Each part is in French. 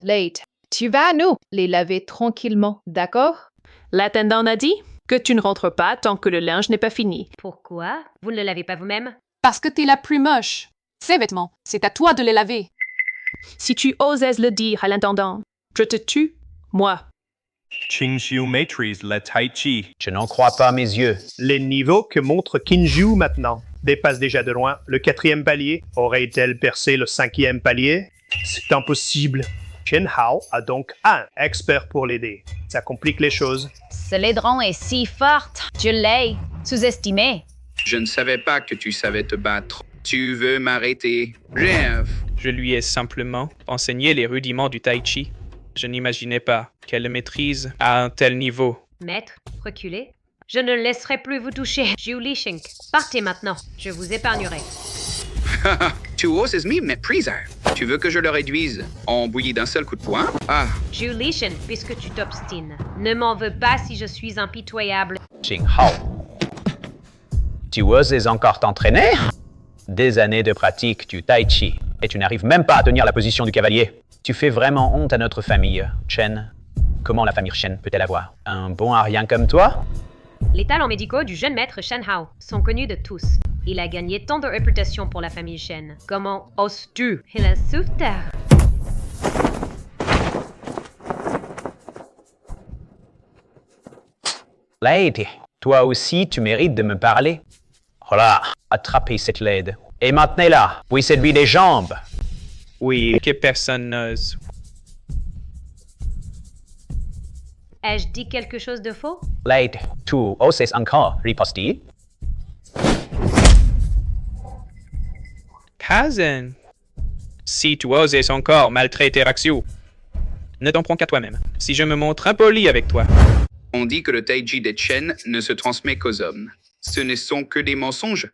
Late. Tu vas, nous, les laver tranquillement, d'accord? L'attendant a dit que tu ne rentres pas tant que le linge n'est pas fini. Pourquoi? Vous ne le lavez pas vous-même? Parce que t'es la plus moche. Ces vêtements, c'est à toi de les laver. Si tu osais le dire à l'intendant, je te tue, moi. Qingxiu maîtrise le tai chi. Je n'en crois pas mes yeux. Les niveaux que montre Qingxiu maintenant dépassent déjà de loin le 4e palier. Aurait-elle percé le 5e palier? C'est impossible. Chen Hao a donc un expert pour l'aider. Ça complique les choses. Ce laidron est si forte. Je l'ai sous-estimé. Je ne savais pas que tu savais te battre. Tu veux m'arrêter? Rêve. Je lui ai simplement enseigné les rudiments du tai chi. Je n'imaginais pas qu'elle le maîtrise à un tel niveau. Maître, reculez. Je ne laisserai plus vous toucher. Zhu Lishing, partez maintenant. Je vous épargnerai. Tu oses me mépriser. Tu veux que je le réduise en bouillie d'un seul coup de poing? Ah, Zhu Lishing, puisque tu t'obstines. Ne m'en veux pas si je suis impitoyable. Xing Hao. Tu oses encore t'entraîner? Des années de pratique du tai chi, et tu n'arrives même pas à tenir la position du cavalier. Tu fais vraiment honte à notre famille, Chen. Comment la famille Chen peut-elle avoir un bon à rien comme toi? Les talents médicaux du jeune maître Shen Hao sont connus de tous. Il a gagné tant de réputation pour la famille Shen. Comment oses-tu? Il a souffert. Lady, toi aussi tu mérites de me parler. Voilà, attrapez cette laide. Et maintenez-la, puis séduis les jambes. Oui, que personne n'ose. Ai-je dit quelque chose de faux? Lady, tu oses encore riposter? Kazen, si tu oses encore maltraiter Axio, ne t'en prends qu'à toi-même. Si je me montre impoli avec toi, on dit que le tai chi des Chen ne se transmet qu'aux hommes. Ce ne sont que des mensonges.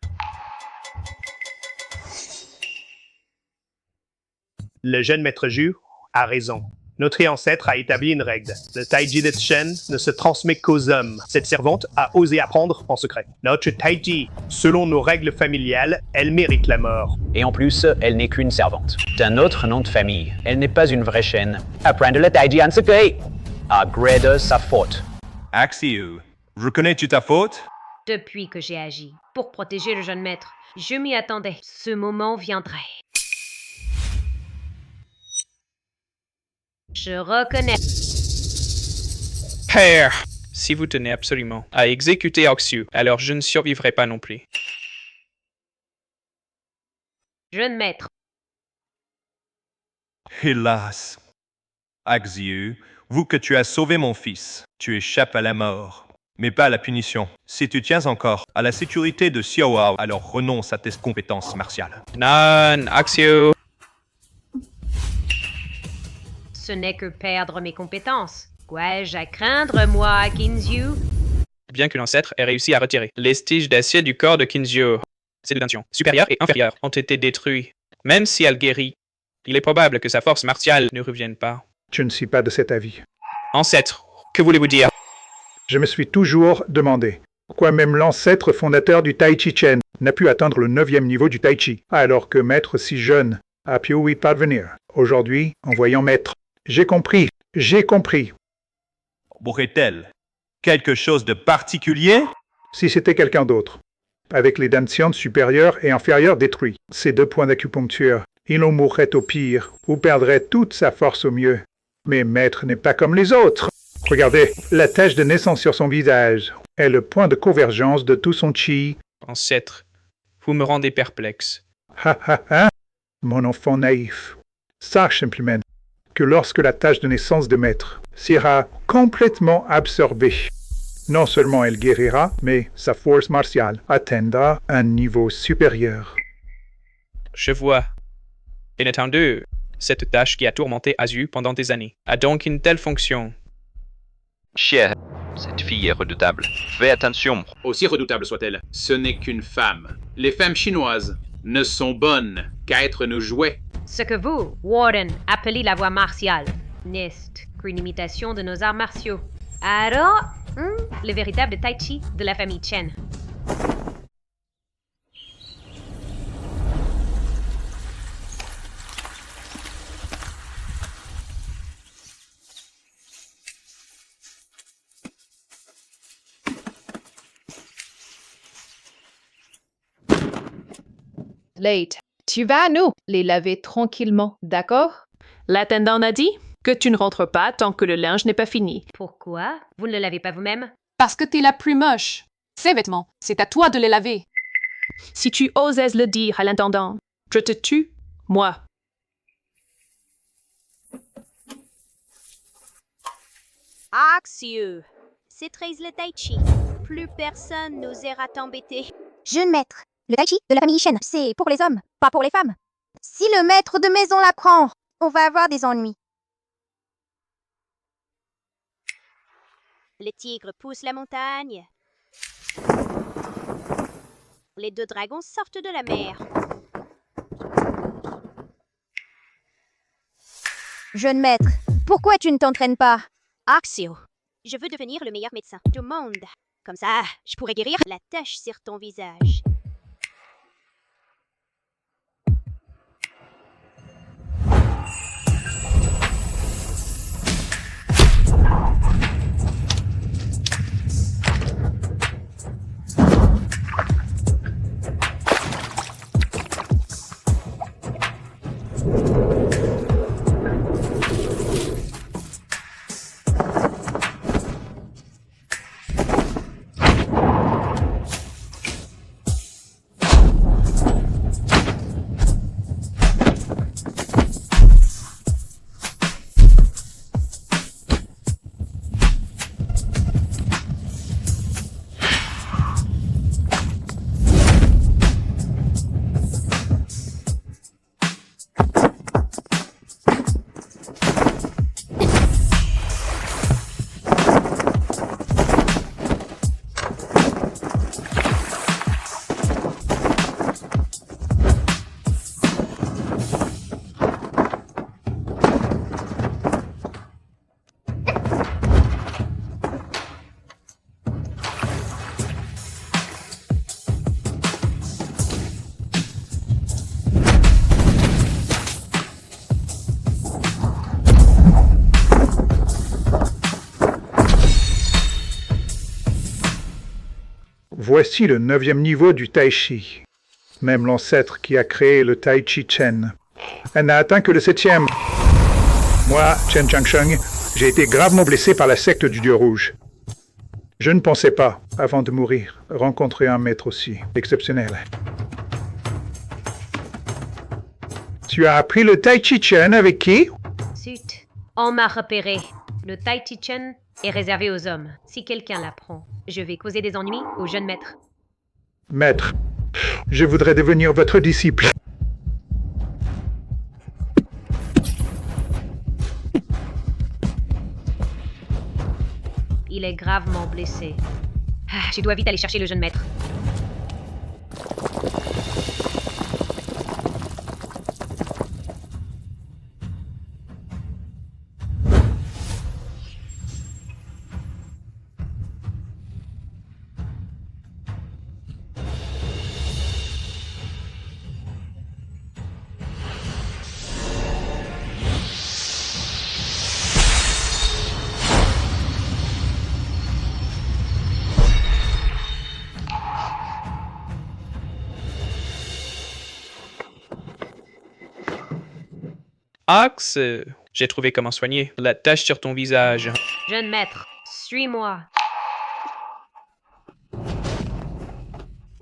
Le jeune maître Zhu a raison. Notre ancêtre a établi une règle. Le Taiji de Chen ne se transmet qu'aux hommes. Cette servante a osé apprendre en secret. Notre Taiji, selon nos règles familiales, elle mérite la mort. Et en plus, elle n'est qu'une servante. D'un autre nom de famille. Elle n'est pas une vraie chaîne. Apprendre le tai chi en secret. À gré de sa faute. Axiu, reconnais-tu ta faute? Depuis que j'ai agi pour protéger le jeune maître, je m'y attendais. Ce moment viendrait. Je reconnais. père, si vous tenez absolument à exécuter Axio, alors je ne survivrai pas non plus. Jeune maître, Hélas. Axiu, vu que tu as sauvé mon fils, tu échappes à la mort. Mais pas à la punition. Si tu tiens encore à la sécurité de Xiaohao, alors renonce à tes compétences martiales. Non, Axio. ce n'est que perdre mes compétences. Qu'ai-je à craindre, moi, Qingxiu? Bien que l'ancêtre ait réussi à retirer les tiges d'acier du corps de Qingxiu, ses deux dimensions, supérieures et inférieures, ont été détruits. Même si elle guérit, il est probable que sa force martiale ne revienne pas. Je ne suis pas de cet avis. Ancêtre, que voulez-vous dire? Je me suis toujours demandé pourquoi même l'ancêtre fondateur du Tai Chi Chen n'a pu atteindre le 9e niveau du Tai Chi, alors que maître si jeune a pu y parvenir. Aujourd'hui, en voyant maître, j'ai compris. Aurait-elle quelque chose de particulier? Si c'était quelqu'un d'autre, avec les dantians supérieurs et inférieurs détruits, ces 2 points d'acupuncture, il en mourrait au pire ou perdrait toute sa force au mieux. Mais maître n'est pas comme les autres. Regardez, la tache de naissance sur son visage est le point de convergence de tout son chi. Ancêtre, vous me rendez perplexe. Ha ha ha, mon enfant naïf. Sache simplement que lorsque la tâche de naissance de maître sera complètement absorbée, non seulement elle guérira, mais sa force martiale atteindra un niveau supérieur. Je vois. Bien entendu, cette tâche qui a tourmenté Azu pendant des années a donc une telle fonction. Cher, cette fille est redoutable. Fais attention. Aussi redoutable soit-elle, ce n'est qu'une femme. Les femmes chinoises ne sont bonnes qu'à être nos jouets. Ce que vous, Warden, appelez la voie martiale, n'est qu'une imitation de nos arts martiaux. Alors, le véritable Tai Chi de la famille Chen. late. Tu vas nous les laver tranquillement, d'accord? L'intendant a dit que tu ne rentres pas tant que le linge n'est pas fini. Pourquoi? Vous ne le lavez pas vous-même? Parce que t'es la plus moche. Ces vêtements, c'est à toi de les laver. Si tu osais le dire à l'intendant, je te tue, moi. Axio, c'est Trace le Tai Chi. Plus personne n'osera t'embêter. Jeune maître, le Tai Chi de la famille Shen, c'est pour les hommes, pas pour les femmes. Si le maître de maison l'apprend, on va avoir des ennuis. Le tigre pousse la montagne. Les deux dragons sortent de la mer. Jeune maître, pourquoi tu ne t'entraînes pas? Axio, je veux devenir le meilleur médecin du monde. Comme ça, je pourrais guérir la tache sur ton visage. Voici le 9e niveau du Tai Chi. Même l'ancêtre qui a créé le Tai Chi Chen. Elle n'a atteint que le 7e. Moi, Chen Changsheng, j'ai été gravement blessé par la secte du Dieu Rouge. Je ne pensais pas, avant de mourir, rencontrer un maître aussi exceptionnel. Tu as appris le Tai Chi Chen avec qui? Zut, on m'a repéré. Le Tai Chi Chen est réservé aux hommes. Si quelqu'un l'apprend, je vais causer des ennuis au jeune maître. Maître, je voudrais devenir votre disciple. Il est gravement blessé. Ah, je dois vite aller chercher le jeune maître. Axe, j'ai trouvé comment soigner la tache sur ton visage. Jeune maître, suis-moi.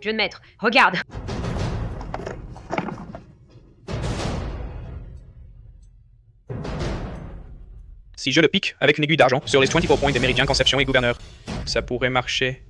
Jeune maître, regarde. Si je le pique avec une aiguille d'argent sur les 24 points des méridiens Conception et Gouverneur, ça pourrait marcher.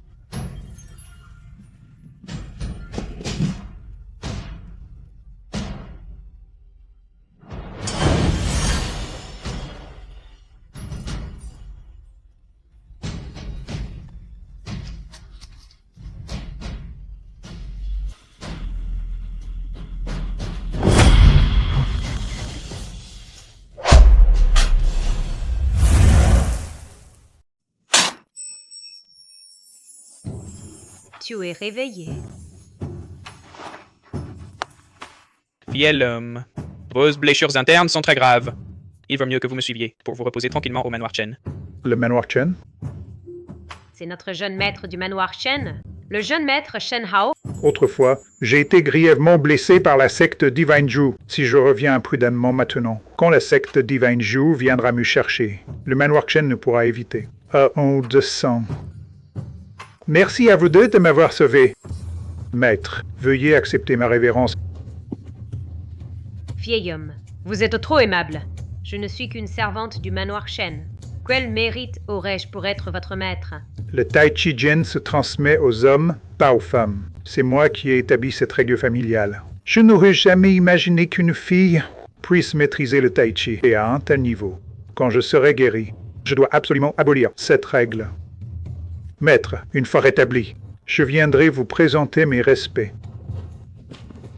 Tu es réveillé. Fiel homme, vos blessures internes sont très graves. Il vaut mieux que vous me suiviez pour vous reposer tranquillement au manoir Chen. Le manoir Chen? C'est notre jeune maître du manoir Shen. Le jeune maître Shen Hao Autrefois, j'ai été grièvement blessé par la secte Divine Ju, si je reviens imprudemment maintenant. Quand la secte Divine Ju viendra me chercher, le manoir Chen ne pourra éviter. Ah, honte de sang. Merci à vous deux de m'avoir sauvé. Maître, veuillez accepter ma révérence. Vieil homme, vous êtes trop aimable. Je ne suis qu'une servante du manoir Shen. Quel mérite aurais-je pour être votre maître? Le Tai Chi Jin se transmet aux hommes, pas aux femmes. C'est moi qui ai établi cette règle familiale. Je n'aurais jamais imaginé qu'une fille puisse maîtriser le Tai Chi et à un tel niveau. Quand je serai guéri, je dois absolument abolir cette règle. Maître, une fois rétabli, je viendrai vous présenter mes respects.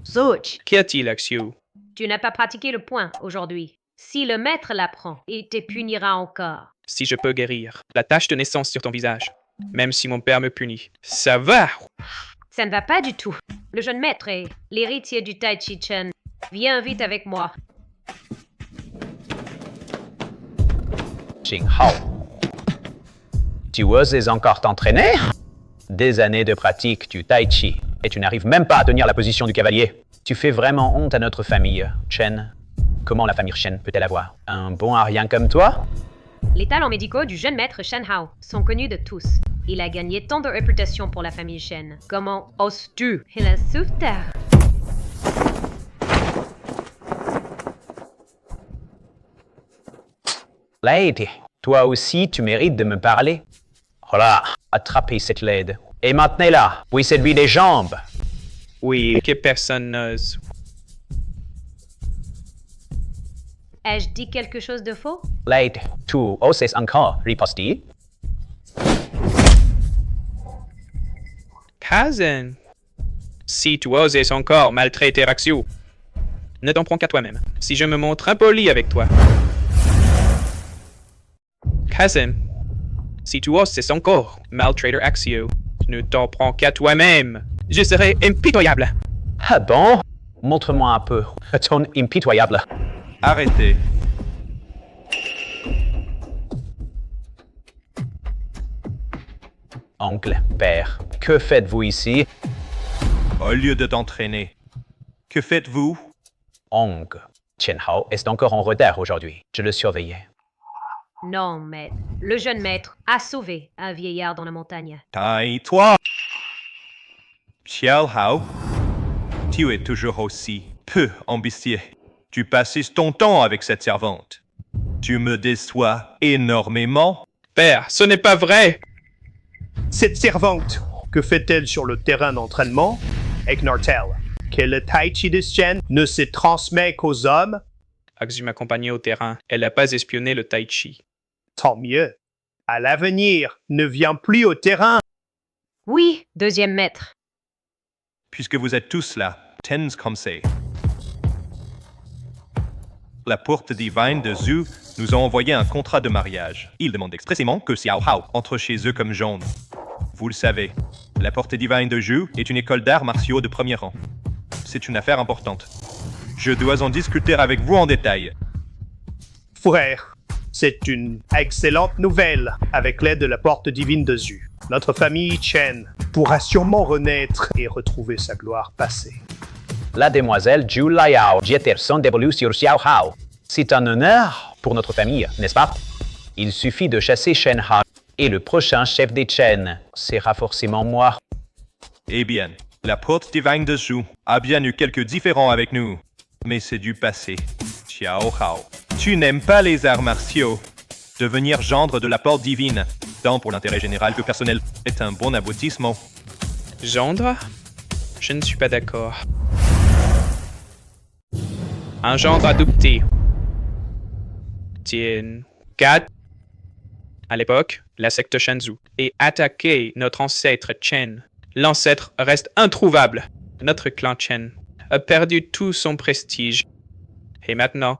Zouch! Qu'y a-t-il, Axiu? Tu n'as pas pratiqué le point aujourd'hui. Si le maître l'apprend, il te punira encore. Si je peux guérir la tache de naissance sur ton visage, même si mon père me punit, ça va! Ça ne va pas du tout. Le jeune maître est l'héritier du Tai Chi Chen. Viens vite avec moi. Jing Hao. Tu oses encore t'entraîner? Des années de pratique du Tai Chi, et tu n'arrives même pas à tenir la position du cavalier. Tu fais vraiment honte à notre famille, Chen. Comment la famille Chen peut-elle avoir un bon arien comme toi? Les talents médicaux du jeune maître Shen Hao sont connus de tous. Il a gagné tant de réputation pour la famille Shen. Comment oses-tu? Il a souffert. Lady, toi aussi tu mérites de me parler. Voilà, attrapez cette laide. Et maintenez-la, puis séduis des jambes. Oui, que personne n'ose. Ai-je dit quelque chose de faux? Lady, tu oses encore riposter? Cousin, si tu oses encore maltraiter Axiu, ne t'en prends qu'à toi-même. Si je me montre impoli avec toi. Cousin, si tu oses encore maltraiter Axiu, ne t'en prends qu'à toi-même. Je serai impitoyable. Ah bon? Montre-moi un peu ton impitoyable. Arrêtez. Oncle, père, que faites-vous ici? Au lieu de t'entraîner, que faites-vous? Oncle, Chen Hao est encore en retard aujourd'hui. Je le surveillais. Non, maître. Le jeune maître a sauvé un vieillard dans la montagne. Tais-toi! Xiao Hao, tu es toujours aussi peu ambitieux. Tu passes ton temps avec cette servante. Tu me déçois énormément. Père, ce n'est pas vrai! Cette servante, que fait-elle sur le terrain d'entraînement? Ignore-t-elle que le Tai Chi de Shen ne se transmet qu'aux hommes? Axiu m'accompagnait au terrain. Elle n'a pas espionné le Tai Chi. Tant mieux. À l'avenir, ne viens plus au terrain. Oui, deuxième maître. Puisque vous êtes tous là, Tens comme c'est. La porte divine de Zhu nous a envoyé un contrat de mariage. Il demande expressément que Xiao Hao entre chez eux comme gendre. Vous le savez, la porte divine de Zhu est une école d'arts martiaux de premier rang. C'est une affaire importante. Je dois en discuter avec vous en détail. Frère, c'est une excellente nouvelle. Avec l'aide de la porte divine de Zhu, notre famille Chen pourra sûrement renaître et retrouver sa gloire passée. La demoiselle Zhu Liao Jieterson dévolue sur Xiao Hao. C'est un honneur pour notre famille, n'est-ce pas? Il suffit de chasser Shen Hao et le prochain chef des Chen sera forcément moi. Eh bien, la porte divine de Zhu a bien eu quelques différends avec nous, mais c'est du passé. Xiao Hao, tu n'aimes pas les arts martiaux. Devenir gendre de la porte divine, tant pour l'intérêt général que personnel, est un bon aboutissement. Gendre? Je ne suis pas d'accord. Un gendre adopté. Tien Gat, à l'époque, la secte Shenzu, et attaqué notre ancêtre Chen. L'ancêtre reste introuvable. Notre clan Chen a perdu tout son prestige. Et maintenant,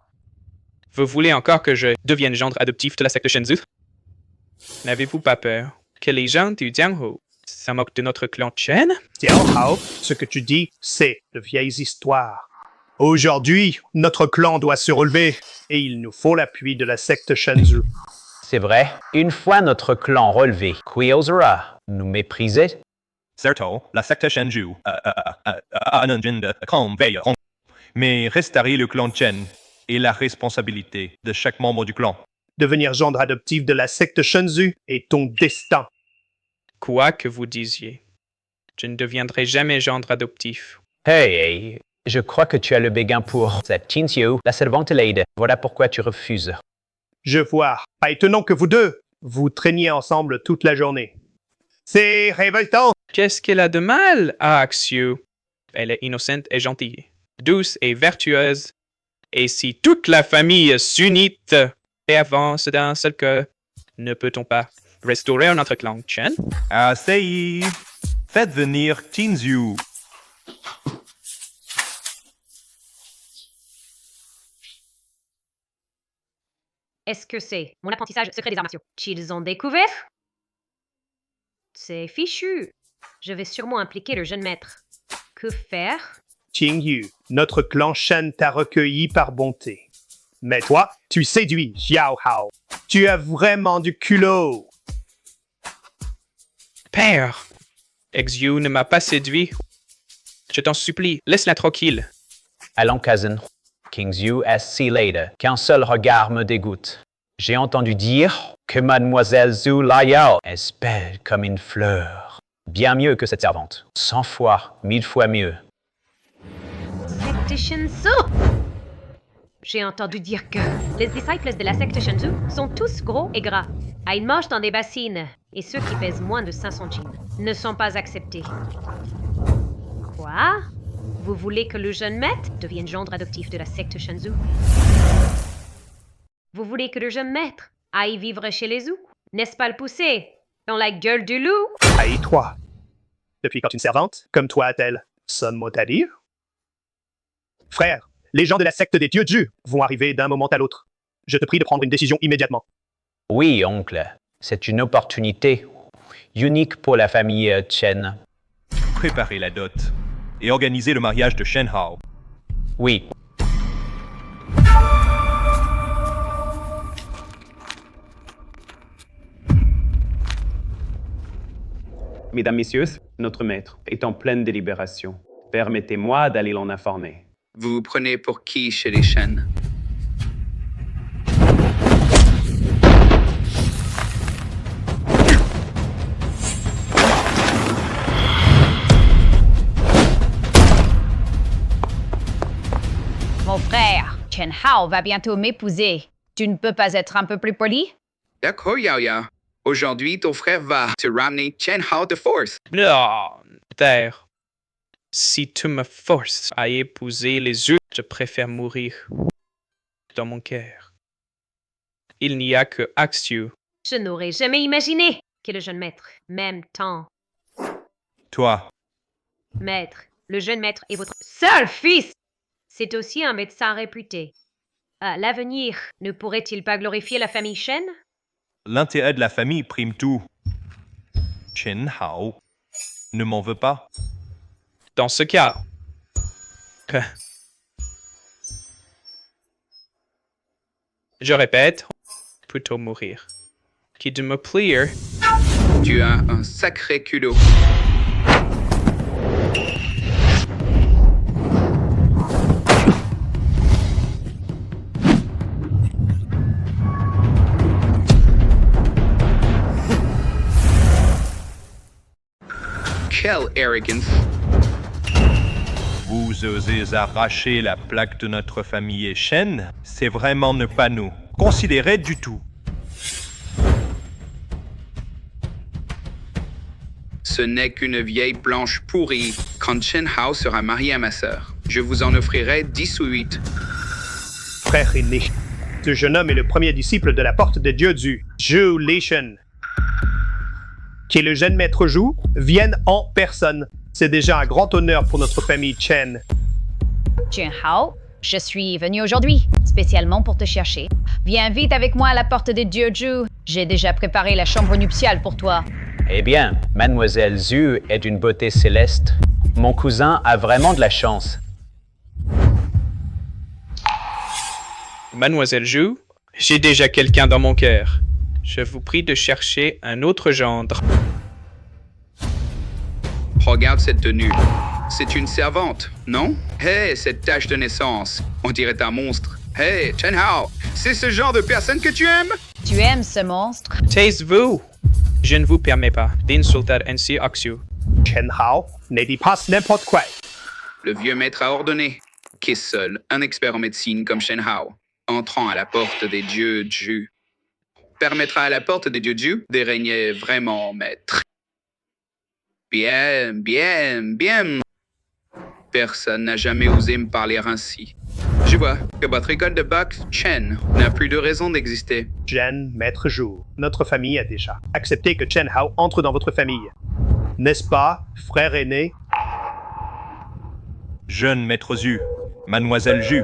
vous voulez encore que je devienne gendre adoptif de la secte Shenzu? N'avez-vous pas peur que les gens du Jianghu se moquent de notre clan Chen? Xiao Hao, ce que tu dis, c'est de vieilles histoires. Aujourd'hui, notre clan doit se relever et il nous faut l'appui de la secte Shenzu. C'est vrai, une fois notre clan relevé, qui osera nous mépriser? Certes, la secte Shenju a un agenda conveilleur, mais restaurer le clan Chen est la responsabilité de chaque membre du clan. Devenir gendre adoptif de la secte Shenzu est ton destin. Quoi que vous disiez, je ne deviendrai jamais gendre adoptif. Hey, je crois que tu as le béguin pour cette Qinxiu, la servante Lady. Voilà pourquoi tu refuses. Je vois. Pas étonnant que vous deux, vous traîniez ensemble toute la journée. C'est révoltant. Qu'est-ce qu'elle a de mal, Xiu? Elle est innocente et gentille, douce et vertueuse. Et si toute la famille s'unite et avance d'un seul cœur, ne peut-on pas restaurer notre clan Chen? Assez! Faites venir Tinzu. Est-ce que c'est mon apprentissage secret des arts martiaux qu'ils ont découvert? C'est fichu. Je vais sûrement impliquer le jeune maître. Que faire? Qingyu, notre clan Shen t'a recueilli par bonté. Mais toi, tu séduis Xiao Hao. Tu as vraiment du culot. Père, Xiu ne m'a pas séduit. Je t'en supplie, laisse-la tranquille. Allons, cousin. Qingxiu est si laide qu'un seul regard me dégoûte. J'ai entendu dire que Mademoiselle Zhu Laiao est belle comme une fleur. Bien mieux que cette servante. 100 fois, 1000 fois mieux. Secte Shenzu! J'ai entendu dire que les disciples de la secte Shenzu sont tous gros et gras. Ils mangent dans des bassines, et ceux qui pèsent moins de 500 jin ne sont pas acceptés. Quoi? Vous voulez que le jeune maître devienne gendre adoptif de la secte Shenzu? Vous voulez que le jeune maître aille vivre chez les Zhou? N'est-ce pas le pousser dans la gueule du loup? Aïe, toi. Depuis quand une servante, comme toi a-t-elle son mot à dire? Frère, les gens de la secte des dieux Zhu vont arriver d'un moment à l'autre. Je te prie de prendre une décision immédiatement. Oui, oncle. C'est une opportunité unique pour la famille Chen. Préparez la dot et organisez le mariage de Shen Hao. Oui. Mesdames, Messieurs, notre maître est en pleine délibération. Permettez-moi d'aller l'en informer. Vous vous prenez pour qui chez les Shen? Mon frère, Chen Hao va bientôt m'épouser. Tu ne peux pas être un peu plus poli? D'accord, Yao Yao. Aujourd'hui, ton frère va te ramener Chen Hao de force. Non, père. Si tu me forces à épouser les Zhu, je préfère mourir dans mon cœur. Il n'y a que Xiu. Je n'aurais jamais imaginé que le jeune maître, même tant. Toi. Maître, le jeune maître est votre seul fils. C'est aussi un médecin réputé. À l'avenir, ne pourrait-il pas glorifier la famille Shen? L'intérêt de la famille prime tout. Chen Hao ne m'en veut pas. Dans ce cas, je répète, plutôt mourir. Qui de me plaire. Tu as un sacré culot. Quelle arrogance! Vous osez arracher la plaque de notre famille Shen? C'est vraiment ne pas nous considérer du tout. Ce n'est qu'une vieille planche pourrie quand Chen Hao sera marié à ma sœur. Je vous en offrirai 10 ou 8. Frère aîné, ce jeune homme est le premier disciple de la porte des dieux Zhu, Zhu Leishen. Qui est le jeune maître Zhu, vienne en personne. C'est déjà un grand honneur pour notre famille Chen. Chen Hao, je suis venu aujourd'hui, spécialement pour te chercher. Viens vite avec moi à la porte des dieux Zhu. J'ai déjà préparé la chambre nuptiale pour toi. Eh bien, Mademoiselle Zhu est d'une beauté céleste. Mon cousin a vraiment de la chance. Mademoiselle Zhu, j'ai déjà quelqu'un dans mon cœur. Je vous prie de chercher un autre gendre. Regarde cette tenue. C'est une servante, non? Hey, cette tache de naissance. On dirait un monstre. Hey, Chen Hao, c'est ce genre de personne que tu aimes? Tu aimes ce monstre? Taisez-vous! Je ne vous permets pas d'insulter ainsi Oxu. Chen Hao ne dit pas n'importe quoi. Le vieux maître a ordonné qu'est seul un expert en médecine comme Chen Hao, entrant à la porte des dieux Ju, permettra à la porte des dieux Ju de régner vraiment maître. Bien, bien, bien. Personne n'a jamais osé me parler ainsi. Je vois que votre école de boxe, Chen, n'a plus de raison d'exister. Jen, maître Zhu, notre famille a déjà accepté que Chen Hao entre dans votre famille. N'est-ce pas, frère aîné? Jeune maître Zhu, mademoiselle Zhu,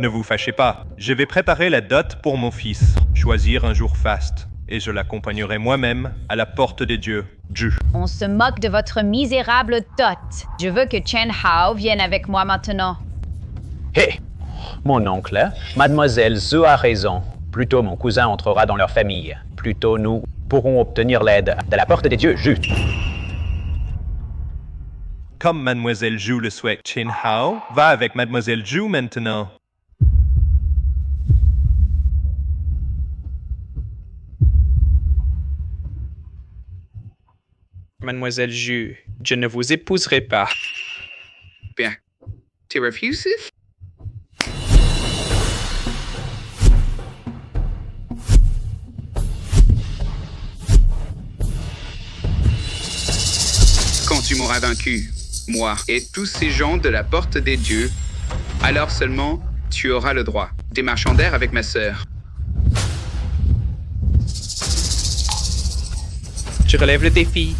ne vous fâchez pas. Je vais préparer la dot pour mon fils, choisir un jour faste, et je l'accompagnerai moi-même à la porte des dieux, Zhu. On se moque de votre misérable dot. Je veux que Chen Hao vienne avec moi maintenant. Hé! Mon oncle, mademoiselle Zhu a raison. Plus tôt mon cousin entrera dans leur famille, plus tôt nous pourrons obtenir l'aide de la porte des dieux, Zhu. Comme mademoiselle Zhu le souhaite, Chen Hao va avec mademoiselle Zhu maintenant. Mademoiselle Ju, je ne vous épouserai pas. Bien. Tu refuses? Quand tu m'auras vaincu, moi et tous ces gens de la porte des dieux, alors seulement tu auras le droit des marchandaires avec ma sœur. Je relève le défi.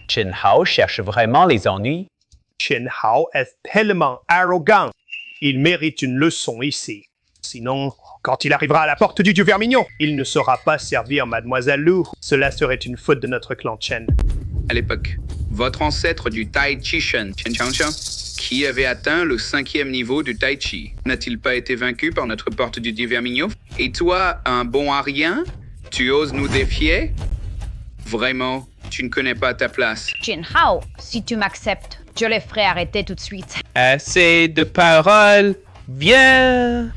Chen Hao cherche vraiment les ennuis. Chen Hao est tellement arrogant. Il mérite une leçon ici. Sinon, quand il arrivera à la porte du dieu Vermignon, il ne saura pas servir mademoiselle Lu. Cela serait une faute de notre clan Chen. À l'époque, votre ancêtre du Tai Chi Shen, Chen Qiangxiang, qui avait atteint le 5e niveau du Tai Chi, n'a-t-il pas été vaincu par notre porte du dieu Vermignon? Et toi, un bon à rien, tu oses nous défier? Vraiment, tu ne connais pas ta place. Chen Hao, si tu m'acceptes, je les ferai arrêter tout de suite. Assez de paroles. Viens!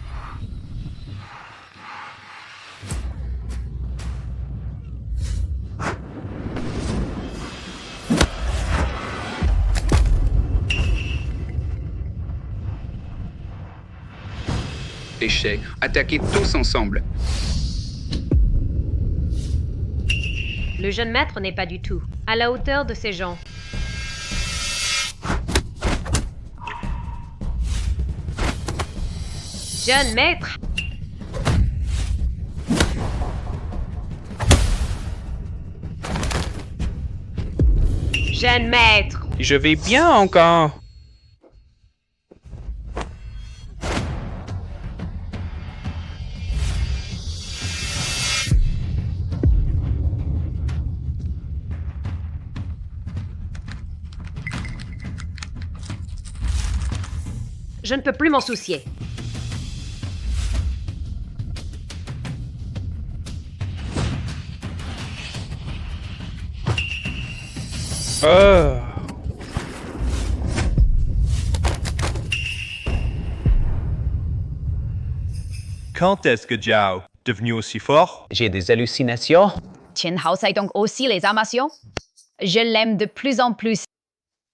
Échec. Attaquez tous ensemble. Le jeune maître n'est pas du tout à la hauteur de ces gens. Jeune maître! Jeune maître! Je vais bien encore. Je ne peux plus m'en soucier. Quand est-ce que Jiao, devenu aussi fort? J'ai des hallucinations. Chen Hao sait donc aussi les armations? Je l'aime de plus en plus.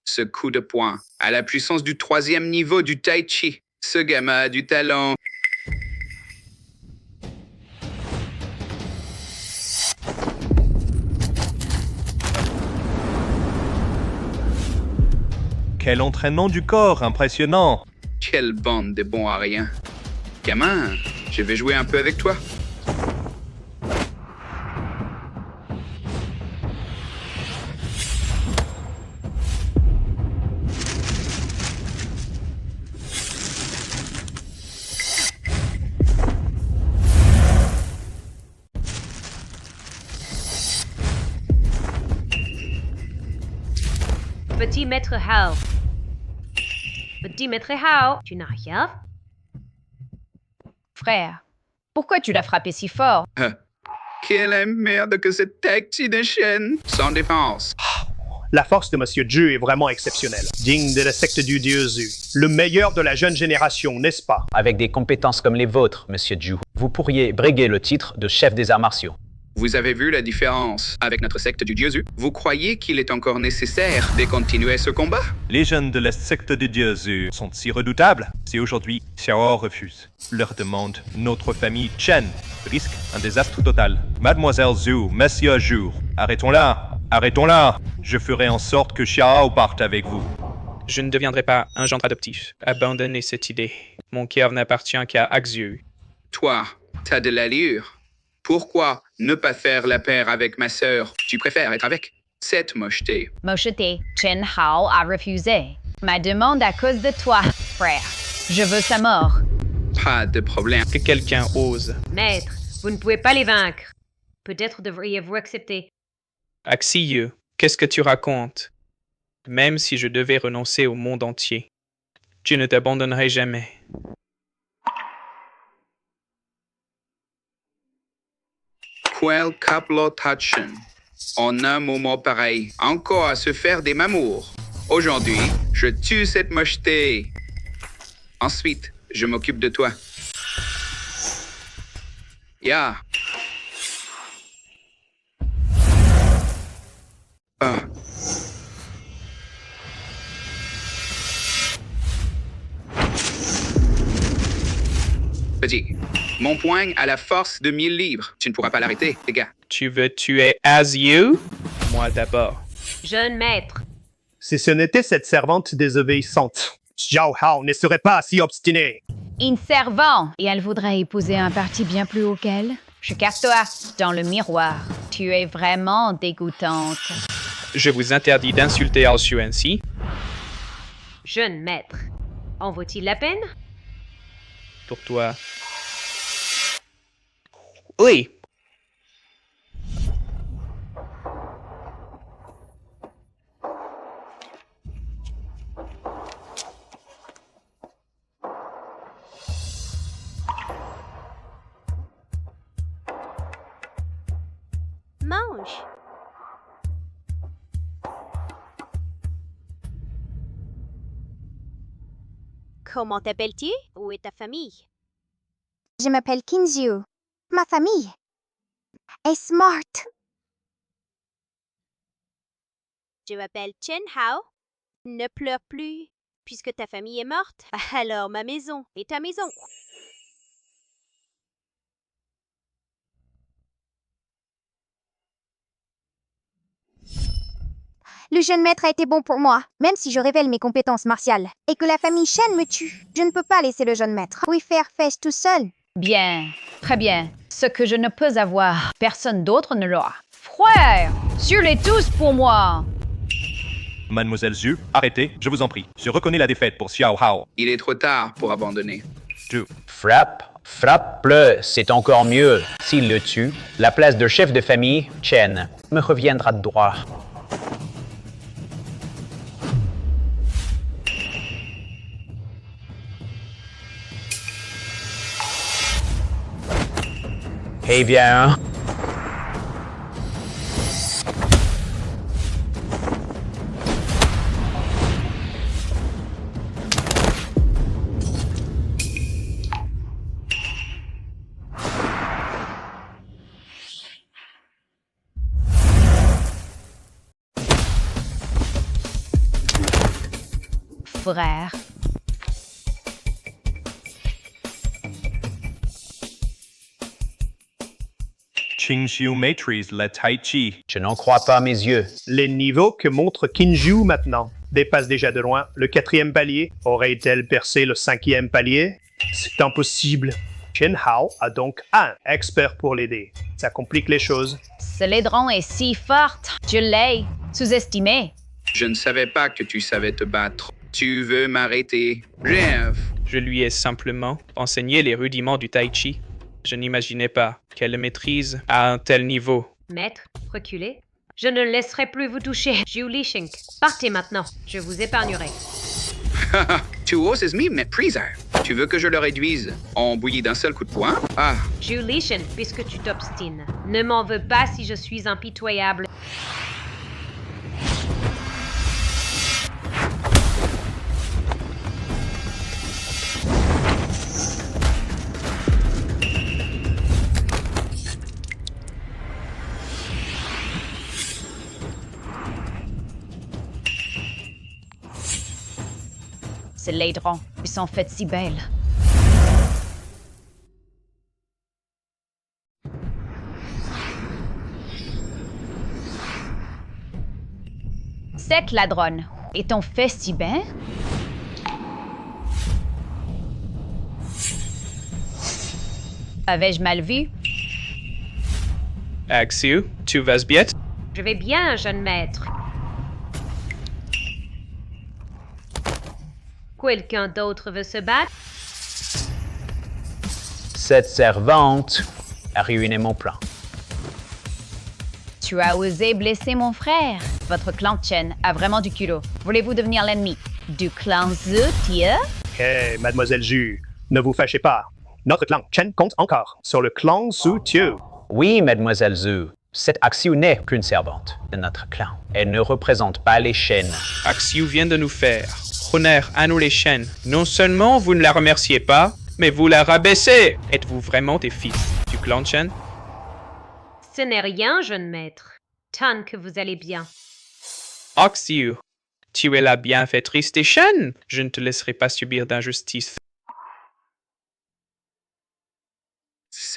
Ce coup de poing à la puissance du 3e niveau du Tai Chi. Ce gamin a du talent. Quel entraînement du corps impressionnant! Quelle bande de bons à rien. Gamin, je vais jouer un peu avec toi. Petit maître Hao. Petit maître Hao, tu n'as rien? Frère, Pourquoi tu l'as frappé si fort? Quelle merde que cette Tai Chi de Shen! Sans défense. La force de Monsieur Zhu est vraiment exceptionnelle, digne de la secte du dieu Zhu. Le meilleur de la jeune génération, n'est-ce pas? Avec des compétences comme les vôtres, Monsieur Zhu, vous pourriez briguer le titre de chef des arts martiaux. Vous avez vu la différence avec notre secte du dieu Zhu? Vous croyez qu'il est encore nécessaire de continuer ce combat? Les jeunes de la secte du dieu Zhu sont si redoutables. Si aujourd'hui, Xiao refuse, leur demande, notre famille Chen risque un désastre total. Mademoiselle Zhu, Monsieur Zhu, arrêtons-la! Arrêtons-la! Je ferai en sorte que Xiao parte avec vous. Je ne deviendrai pas un gendre adoptif. Abandonnez cette idée. Mon cœur n'appartient qu'à Axu. Toi, t'as de l'allure. Pourquoi ne pas faire la paire avec ma sœur? Tu préfères être avec cette mocheté. Mocheté, Chen Hao a refusé. Ma demande à cause de toi, frère. Je veux sa mort. Pas de problème. Que quelqu'un ose. Maître, vous ne pouvez pas les vaincre. Peut-être devriez-vous accepter. Axieux, qu'est-ce que tu racontes? Même si je devais renoncer au monde entier, je ne t'abandonnerai jamais. Quel caplotation. En un moment pareil, encore à se faire des mamours. Aujourd'hui, je tue cette mocheté. Ensuite, je m'occupe de toi. Ya. Ah. Petit, mon poing a la force de 1000 livres. Tu ne pourras pas l'arrêter, les gars. Tu veux tuer Axieux? Moi d'abord. Jeune maître, Si ce n'était cette servante désobéissante, Xiao Hao ne serait pas si obstinée. Une servante, et elle voudrait épouser un parti bien plus haut qu'elle? Je casse-toi dans le miroir. Tu es vraiment dégoûtante. Je vous interdis d'insulter Axieux ainsi. jeune maître, en vaut-il la peine? Pour toi. Oui. Mange. Comment t'appelles-tu? Où est ta famille? Je m'appelle Kinju. Ma famille est smart. Je m'appelle Chen Hao. Ne pleure plus, puisque ta famille est morte. Alors ma maison est ta maison. Le jeune maître a été bon pour moi, même si je révèle mes compétences martiales. Et que la famille Shen me tue. Je ne peux pas laisser le jeune maître. Oui, faire fesse tout seul. Bien, très bien. Ce que je ne peux avoir, personne d'autre ne l'aura. Frère, sur-les tous pour moi. Mademoiselle Zhu, arrêtez, je vous en prie. Je reconnais la défaite pour Xiao Hao. Il est trop tard pour abandonner. Frappe-le, c'est encore mieux. S'il le tue, la place de chef de famille, Chen, me reviendra de droit. Eh bien... Frère. Qingxiu maîtrise la Tai Chi. Je n'en crois pas mes yeux. Les niveaux que montre Kinju maintenant dépassent déjà de loin le 4e palier. Aurait-elle percé le 5e palier? C'est impossible. Chen Hao a donc un expert pour l'aider. Ça complique les choses. Ce laidron est si forte. Je l'ai sous-estimé. Je ne savais pas que tu savais te battre. Tu veux m'arrêter? Rêve. Je lui ai simplement enseigné les rudiments du Tai Chi. Je n'imaginais pas qu'elle le maîtrise à un tel niveau. Maître, reculez. Je ne laisserai plus vous toucher. Zhu Lishing, partez maintenant. Je vous épargnerai. Tu oses me mépriser. Tu veux que je le réduise en bouillie d'un seul coup de poing? Ah, Zhu Lishan, puisque tu t'obstines. Ne m'en veux pas si je suis impitoyable. Ces laiderons, ils sont faits si belles. Cette ladronne, est-on fait si bien? Avais-je mal vu? Axiu, tu vas bien? Je vais bien, jeune maître. Quelqu'un d'autre veut se battre? Cette servante a ruiné mon plan. Tu as osé blesser mon frère. Votre clan Chen a vraiment du culot. Voulez-vous devenir l'ennemi du clan Zhu, tia? Hé, mademoiselle Zhu, ne vous fâchez pas. Notre clan Chen compte encore sur le clan Zhu Tiu. Oui, mademoiselle Zhu, cette Axiu n'est qu'une servante de notre clan. Elle ne représente pas les Shen. Axiu vient de nous faire honneur à nous les Shen. Non seulement vous ne la remerciez pas, mais vous la rabaissez. Êtes-vous vraiment des fils du clan Chen? Ce n'est rien, jeune maître. Tant que vous allez bien. Axiu, tu es la bienfaitrice des Shen. Je ne te laisserai pas subir d'injustice.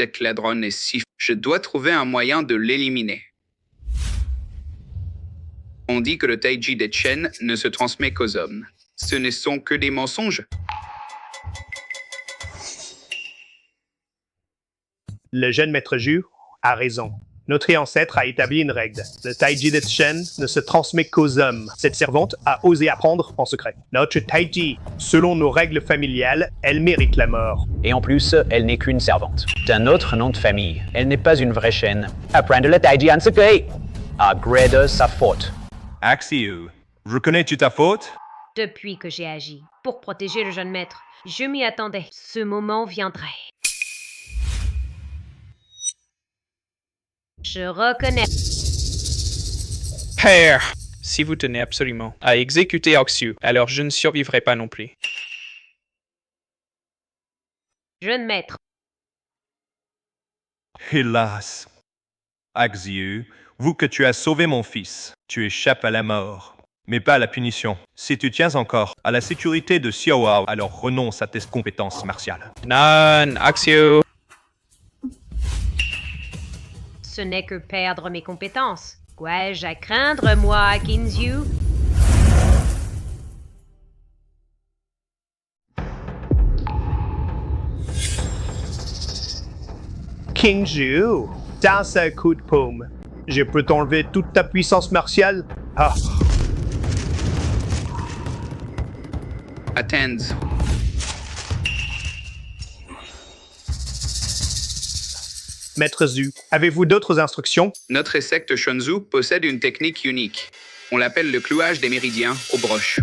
cette ladronne est si... Je dois trouver un moyen de l'éliminer. On dit que le Taiji des Chen ne se transmet qu'aux hommes. Ce ne sont que des mensonges. Le jeune maître Zhu a raison. Notre ancêtre a établi une règle. Le Taiji des Chen ne se transmet qu'aux hommes. Cette servante a osé apprendre en secret. Notre Taiji, selon nos règles familiales, elle mérite la mort. Et en plus, elle n'est qu'une servante. D'un autre nom de famille. Elle n'est pas une vraie chaîne. Apprendre le Taiji en secret. À gré de sa faute. Axiu, reconnais-tu ta faute? Depuis que j'ai agi pour protéger le jeune maître, je m'y attendais. Ce moment viendrait. Je reconnais. Père, si vous tenez absolument à exécuter Axiu, alors je ne survivrai pas non plus. Jeune maître. Hélas. Axiu, vu que tu as sauvé mon fils, tu échappes à la mort, mais pas à la punition. Si tu tiens encore à la sécurité de Xiaohao, alors renonce à tes compétences martiales. Non, Axiu. Ce n'est que perdre mes compétences. Qu'ai-je à craindre, moi, Kinzhu? King Zhu, dans un coup de paume, je peux t'enlever toute ta puissance martiale? Ah! Attends. Maître Zhu, avez-vous d'autres instructions? Notre secte Shunzu possède une technique unique. On l'appelle le clouage des méridiens aux broches.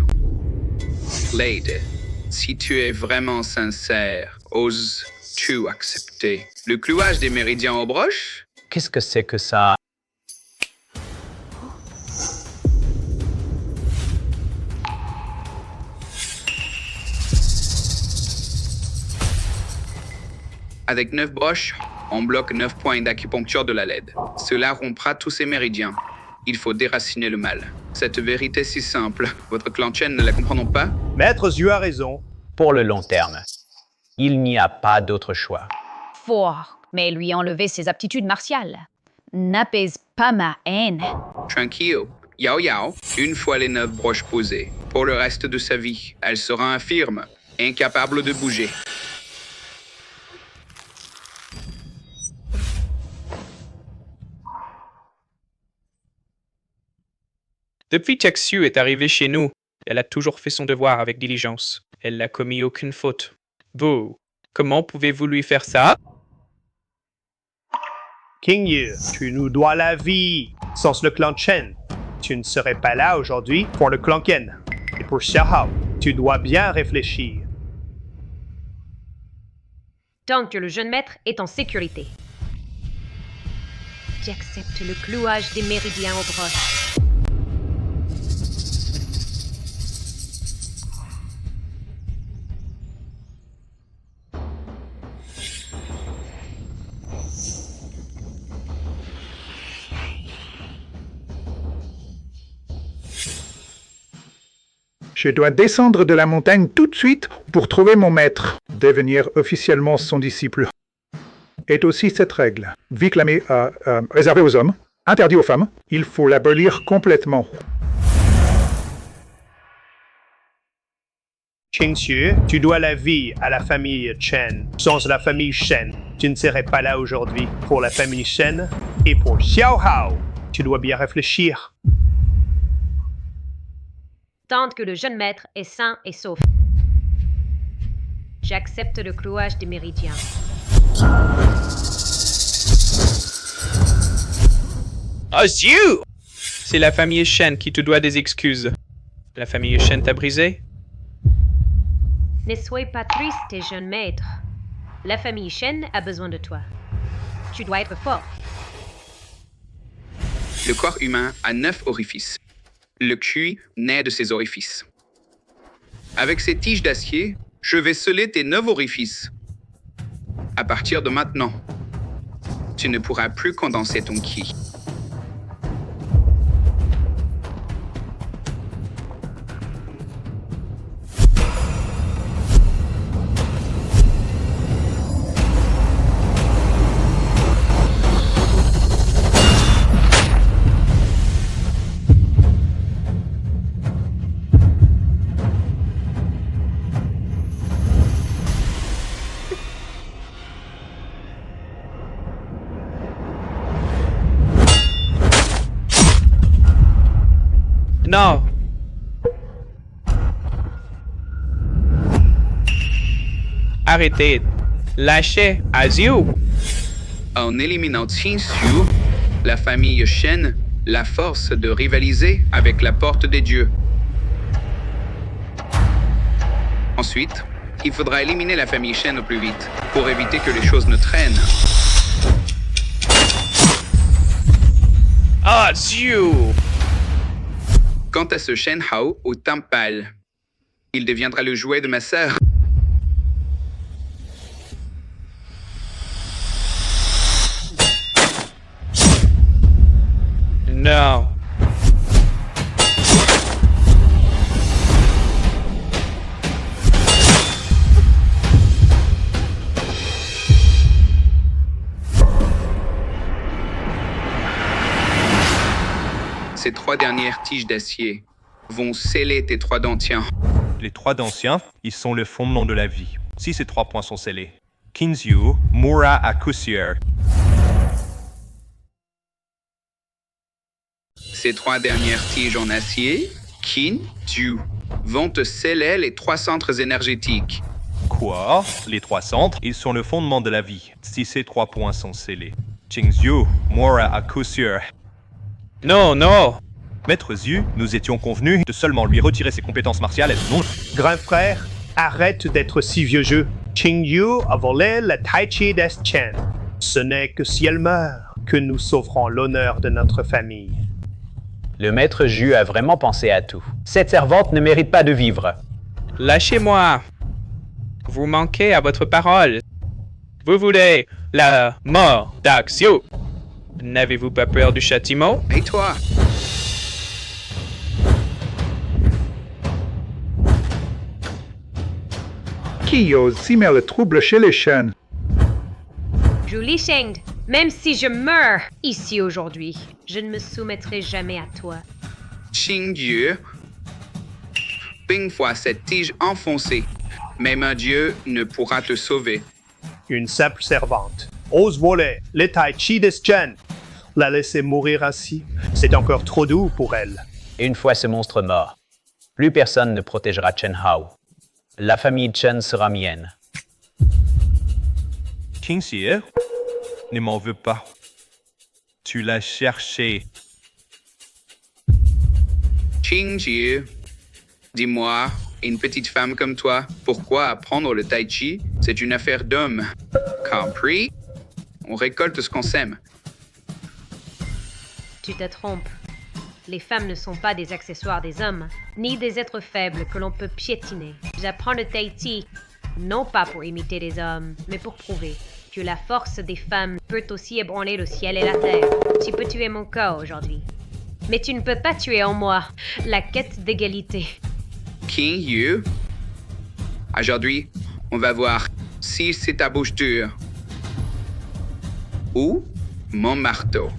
Lade, si tu es vraiment sincère, oses-tu accepter le clouage des méridiens aux broches? Qu'est-ce que c'est que ça? Avec 9 broches, on bloque 9 points d'acupuncture de la LED. Cela rompra tous ces méridiens. Il faut déraciner le mal. Cette vérité si simple, votre clan Chen ne la comprendront pas? Maître Zhu a raison. Pour le long terme, il n'y a pas d'autre choix. Fort, mais lui enlever ses aptitudes martiales. N'apaise pas ma haine. Tranquille. Yao Yao, une fois les 9 broches posées, pour le reste de sa vie, elle sera infirme, incapable de bouger. Depuis qu'Axiu est arrivée chez nous, elle a toujours fait son devoir avec diligence. Elle n'a commis aucune faute. Vous, comment pouvez-vous lui faire ça? King Yu, tu nous dois la vie. Sans le clan Chen, tu ne serais pas là aujourd'hui pour le clan Ken et pour Xiaohao. Tu dois bien réfléchir. Tant que le jeune maître est en sécurité. J'accepte le clouage des méridiens aux broches. Je dois descendre de la montagne tout de suite pour trouver mon maître, devenir officiellement son disciple. Est aussi cette règle. Vie clamée réservée aux hommes, interdit aux femmes, il faut l'abolir complètement. Qingxue, tu dois la vie à la famille Chen. Sans la famille Shen, tu ne serais pas là aujourd'hui. Pour la famille Shen et pour Xiao Hao, tu dois bien réfléchir. Tant que le jeune maître est sain et sauf. J'accepte le clouage des méridiens. Oh, Zhu! C'est la famille Shen qui te doit des excuses. La famille Shen t'a brisé? Ne sois pas triste, jeune maître. La famille Shen a besoin de toi. Tu dois être fort. Le corps humain a 9 orifices. Le QI naît de ces orifices. Avec ces tiges d'acier, je vais sceller tes 9 orifices. À partir de maintenant, tu ne pourras plus condenser ton ki. Non! Arrêtez! Lâchez Azio! En éliminant Qingxue, la famille Shen la force de rivaliser avec la porte des dieux. Ensuite, il faudra éliminer la famille Shen au plus vite pour éviter que les choses ne traînent. Ah, Zhu! Quant à ce Shen Hao au teint pâle, il deviendra le jouet de ma sœur. Non. Ces 3 dernières tiges d'acier vont sceller tes 3 d'antiens. Les 3 d'anciens, ils sont le fondement de la vie. Si ces 3 points sont scellés, Qingxue mourra à coup sûr. Ces 3 dernières tiges en acier, Qin, Zhu, vont te sceller les 3 centres énergétiques. Quoi? Les 3 centres, ils sont le fondement de la vie. Si ces 3 points sont scellés, Qingxue mourra à coup sûr. Non, non! Maître Zhu, nous étions convenus de seulement lui retirer ses compétences martiales et non. Grand frère, arrête d'être si vieux jeu. Qingxue a volé le Tai Chi des Chen. Ce n'est que si elle meurt que nous sauverons l'honneur de notre famille. Le maître Zhu a vraiment pensé à tout. Cette servante ne mérite pas de vivre. Lâchez-moi! Vous manquez à votre parole. Vous voulez la mort d'Axio. N'avez-vous pas peur du châtiment? Et toi? Qui ose s'y le trouble chez les Shen? Zhu Lisheng, même si je meurs ici aujourd'hui, je ne me soumettrai jamais à toi. Qingxue, une fois cette tige enfoncée, même un dieu ne pourra te sauver. Une simple servante ose voler le Tai Chi des Chen. La laisser mourir ainsi, c'est encore trop doux pour elle. Et une fois ce monstre mort, plus personne ne protégera Chen Hao. La famille Chen sera mienne. Qingxue, ne m'en veux pas. Tu l'as cherché. Qingxue, dis-moi, Et une petite femme comme toi, pourquoi apprendre le tai chi? C'est une affaire d'homme. Compris? On récolte ce qu'on sème. Tu te trompes. Les femmes ne sont pas des accessoires des hommes, ni des êtres faibles que l'on peut piétiner. J'apprends le tai chi, non pas pour imiter les hommes, mais pour prouver que la force des femmes peut aussi ébranler le ciel et la terre. Tu peux tuer mon corps aujourd'hui, mais tu ne peux pas tuer en moi la quête d'égalité. King Yu? Aujourd'hui, on va voir si c'est ta bouche dure ou mon marteau.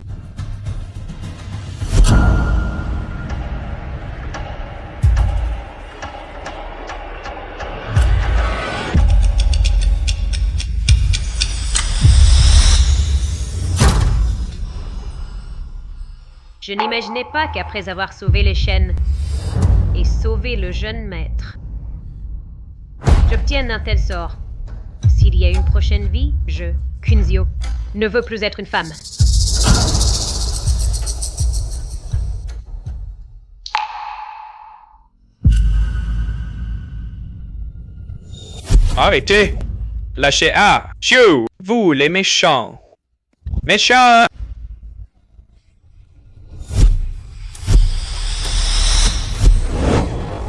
Je n'imaginais pas qu'après avoir sauvé les chaînes et sauvé le jeune maître, j'obtienne un tel sort. S'il y a une prochaine vie, je, Kunzio, ne veux plus être une femme. Arrêtez! Lâchez A! Chiu! Vous, les méchants! Méchants!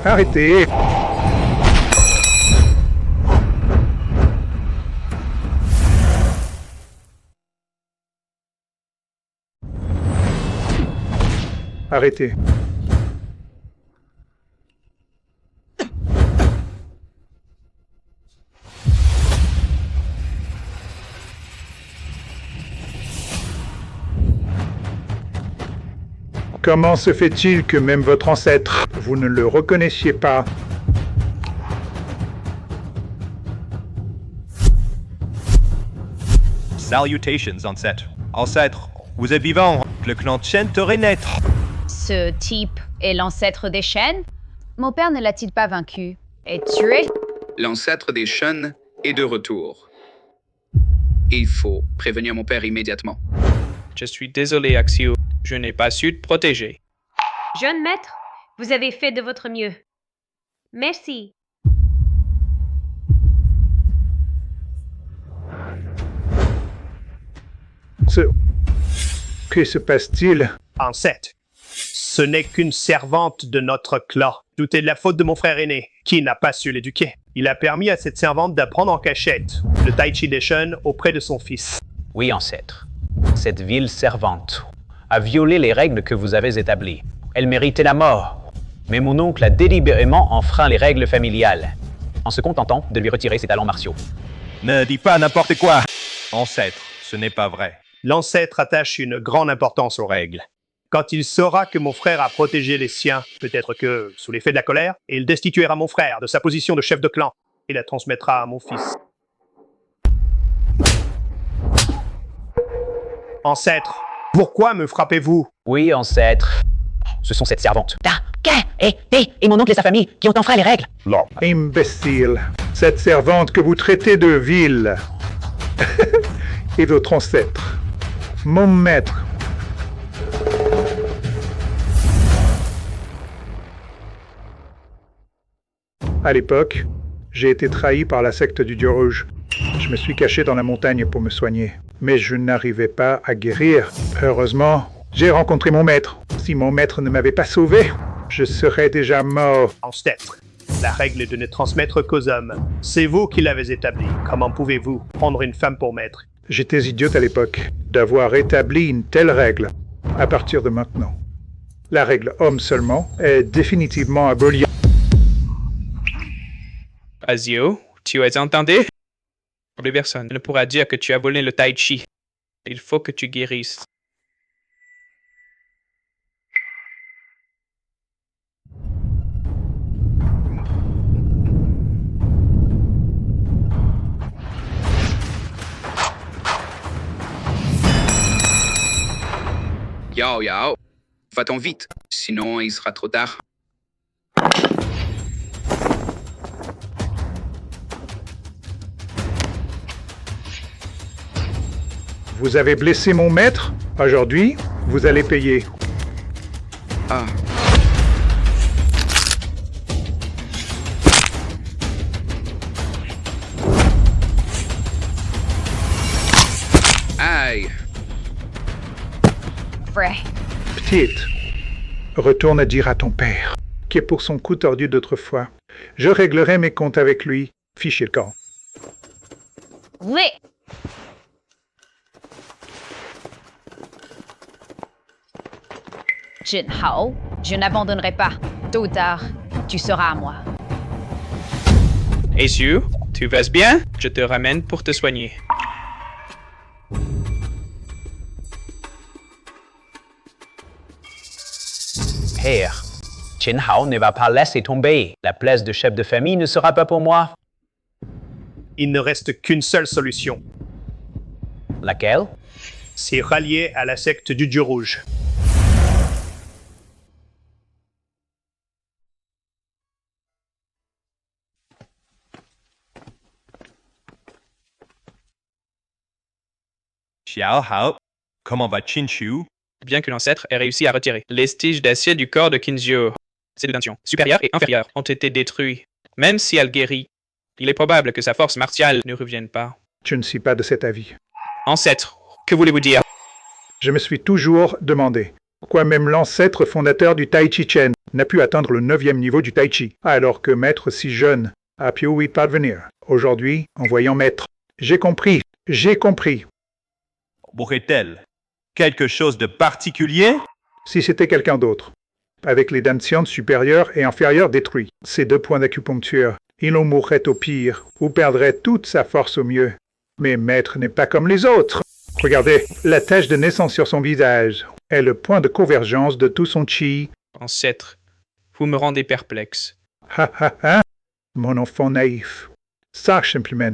Arrêtez! Arrêtez. Comment se fait-il que même votre ancêtre, vous ne le reconnaissiez pas? Salutations, ancêtre. Ancêtre, vous êtes vivant. Le clan Chen te renaître. Ce type est l'ancêtre des Shen? Mon père ne l'a-t-il pas vaincu et tué? L'ancêtre des Shen est de retour. Il faut prévenir mon père immédiatement. Je suis désolé, Axio. Je n'ai pas su te protéger. Jeune maître, vous avez fait de votre mieux. Merci. Que se passe-t-il? Ancêtre, ce n'est qu'une servante de notre clan. Tout est de la faute de mon frère aîné, qui n'a pas su l'éduquer. Il a permis à cette servante d'apprendre en cachette le tai chi des Shen auprès de son fils. Oui, ancêtre. Cette vile servante a violé les règles que vous avez établies. Elle méritait la mort. Mais mon oncle a délibérément enfreint les règles familiales, en se contentant de lui retirer ses talents martiaux. Ne dis pas n'importe quoi. Ancêtre, ce n'est pas vrai. L'ancêtre attache une grande importance aux règles. Quand il saura que mon frère a protégé les siens, peut-être que, sous l'effet de la colère, il destituera mon frère de sa position de chef de clan et la transmettra à mon fils. Ancêtre, pourquoi me frappez-vous? Oui, ancêtre. Ce sont cette servante. Et mon oncle et sa famille qui ont enfreint les règles. Imbécile. Cette servante que vous traitez de vile. Et votre ancêtre. Mon maître. À l'époque, j'ai été trahi par la secte du Dieu Rouge. Je me suis caché dans la montagne pour me soigner. Mais je n'arrivais pas à guérir. Heureusement, j'ai rencontré mon maître. Si mon maître ne m'avait pas sauvé, je serais déjà mort. Ancêtre, la règle est de ne transmettre qu'aux hommes. C'est vous qui l'avez établie. Comment pouvez-vous prendre une femme pour maître? J'étais idiote à l'époque d'avoir établi une telle règle. À partir de maintenant, la règle homme seulement est définitivement abolie. Azio, tu as entendu? Plus personne ne pourra dire que tu as volé le tai chi. Il faut que tu guérisses. Yao, yao. Va-t'en vite, sinon il sera trop tard. Vous avez blessé mon maître? Aujourd'hui, vous allez payer. Ah. travail. Vrai. Petite, retourne à dire à ton père, qui est pour son coup tordu d'autrefois. Je réglerai mes comptes avec lui. Fichier le camp. Oui. Jin Hao, je n'abandonnerai pas. Tôt ou tard, tu seras à moi. Et Zhu, tu vas bien? Je te ramène pour te soigner. Père, Chen Hao ne va pas laisser tomber. La place de chef de famille ne sera pas pour moi. Il ne reste qu'une seule solution. Laquelle? C'est rallier à la secte du Dieu Rouge. Xiao Hao, comment va Chinchu? Bien que l'ancêtre ait réussi à retirer les tiges d'acier du corps de Kinzio, ses deux dimensions, supérieures et inférieures, ont été détruits. Même si elle guérit, il est probable que sa force martiale ne revienne pas. Je ne suis pas de cet avis. Ancêtre, que voulez-vous dire? Je me suis toujours demandé pourquoi même l'ancêtre fondateur du Tai Chi Chen n'a pu atteindre le 9e niveau du Tai Chi, alors que Maître si jeune a pu y parvenir. Aujourd'hui, en voyant Maître, j'ai compris. Aurait-elle quelque chose de particulier? Si c'était quelqu'un d'autre, avec les dantians supérieurs et inférieurs détruits, ces 2 points d'acupuncture, il en mourrait au pire ou perdrait toute sa force au mieux. Mais Maître n'est pas comme les autres. Regardez, la tache de naissance sur son visage est le point de convergence de tout son chi. Ancêtre, vous me rendez perplexe. Ha ha ha, mon enfant naïf. Sache simplement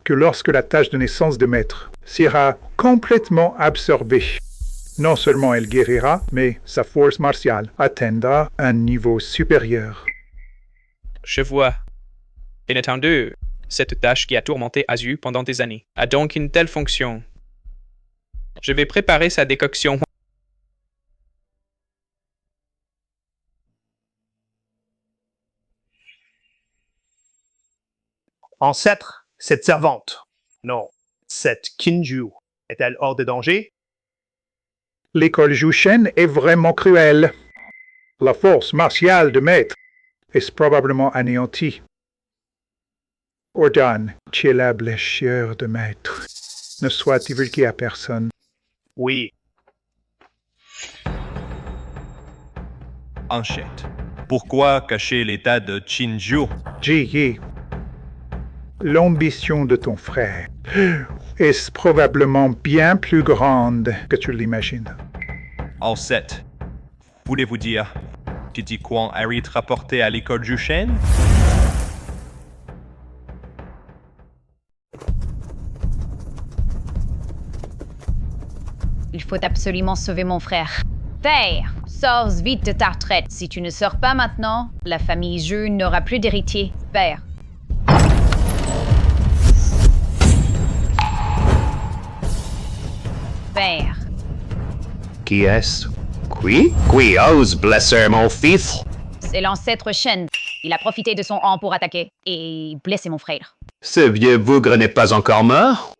que lorsque la tâche de naissance de Maître sera complètement absorbée, non seulement elle guérira, mais sa force martiale atteindra un niveau supérieur. Je vois. Bien entendu, cette tâche qui a tourmenté Azu pendant des années a donc une telle fonction. Je vais préparer sa décoction. Ancêtre, cette servante. Non, cette Kinju. Est-elle hors de danger? L'école Jushen est vraiment cruelle. La force martiale de Maître est probablement anéantie. Ordonne que la blessure de Maître ne soit divulguée à personne. Oui. Enchette. Pourquoi cacher l'état de Chinju? Ji, l'ambition de ton frère est probablement bien plus grande que tu l'imagines. Ancêtre, voulez-vous dire Titi Quan Harit rapporté à l'école Jushen? Il faut absolument sauver mon frère. Père, sors vite de ta retraite. Si tu ne sors pas maintenant, la famille Zhu n'aura plus d'héritier. Père. Père. Qui est-ce? Qui ose blesser mon fils? C'est l'ancêtre Shen. Il a profité de son rang pour attaquer et blesser mon frère. Ce vieux bougre n'est pas encore mort?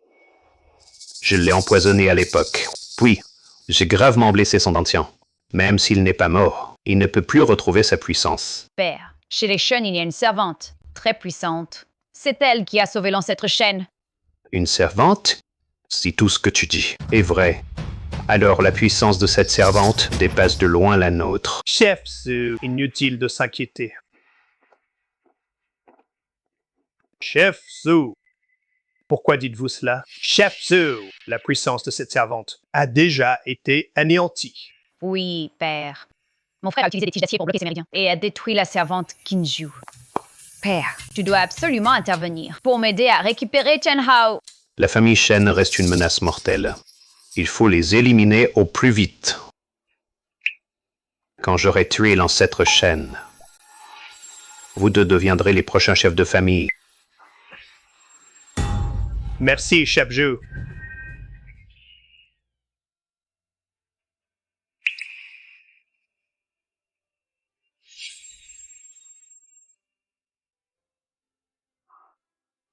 Je l'ai empoisonné à l'époque. Puis, j'ai gravement blessé son dentian. Même s'il n'est pas mort, il ne peut plus retrouver sa puissance. Père, chez les Shen, il y a une servante, très puissante. C'est elle qui a sauvé l'ancêtre Shen. Une servante? Si tout ce que tu dis est vrai, alors la puissance de cette servante dépasse de loin la nôtre. Chef Zhu, inutile de s'inquiéter. Chef Zhu. Pourquoi dites-vous cela? Chef Zhu, la puissance de cette servante a déjà été anéantie. Oui, père. Mon frère a utilisé des tiges d'acier pour bloquer ses méridiens et a détruit la servante Kinju. Père, tu dois absolument intervenir pour m'aider à récupérer Chen Hao. La famille Shen reste une menace mortelle. Il faut les éliminer au plus vite. Quand j'aurai tué l'ancêtre Shen, vous deux deviendrez les prochains chefs de famille. Merci, chef Zhu.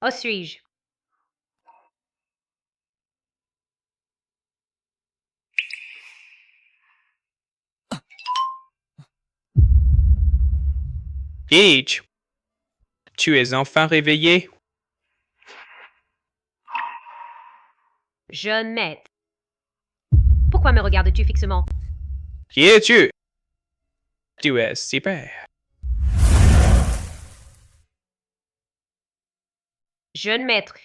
Oh, suis-je? Age, tu es enfin réveillé? Jeune maître. Pourquoi me regardes-tu fixement? Qui es-tu? Tu es super. Jeune maître.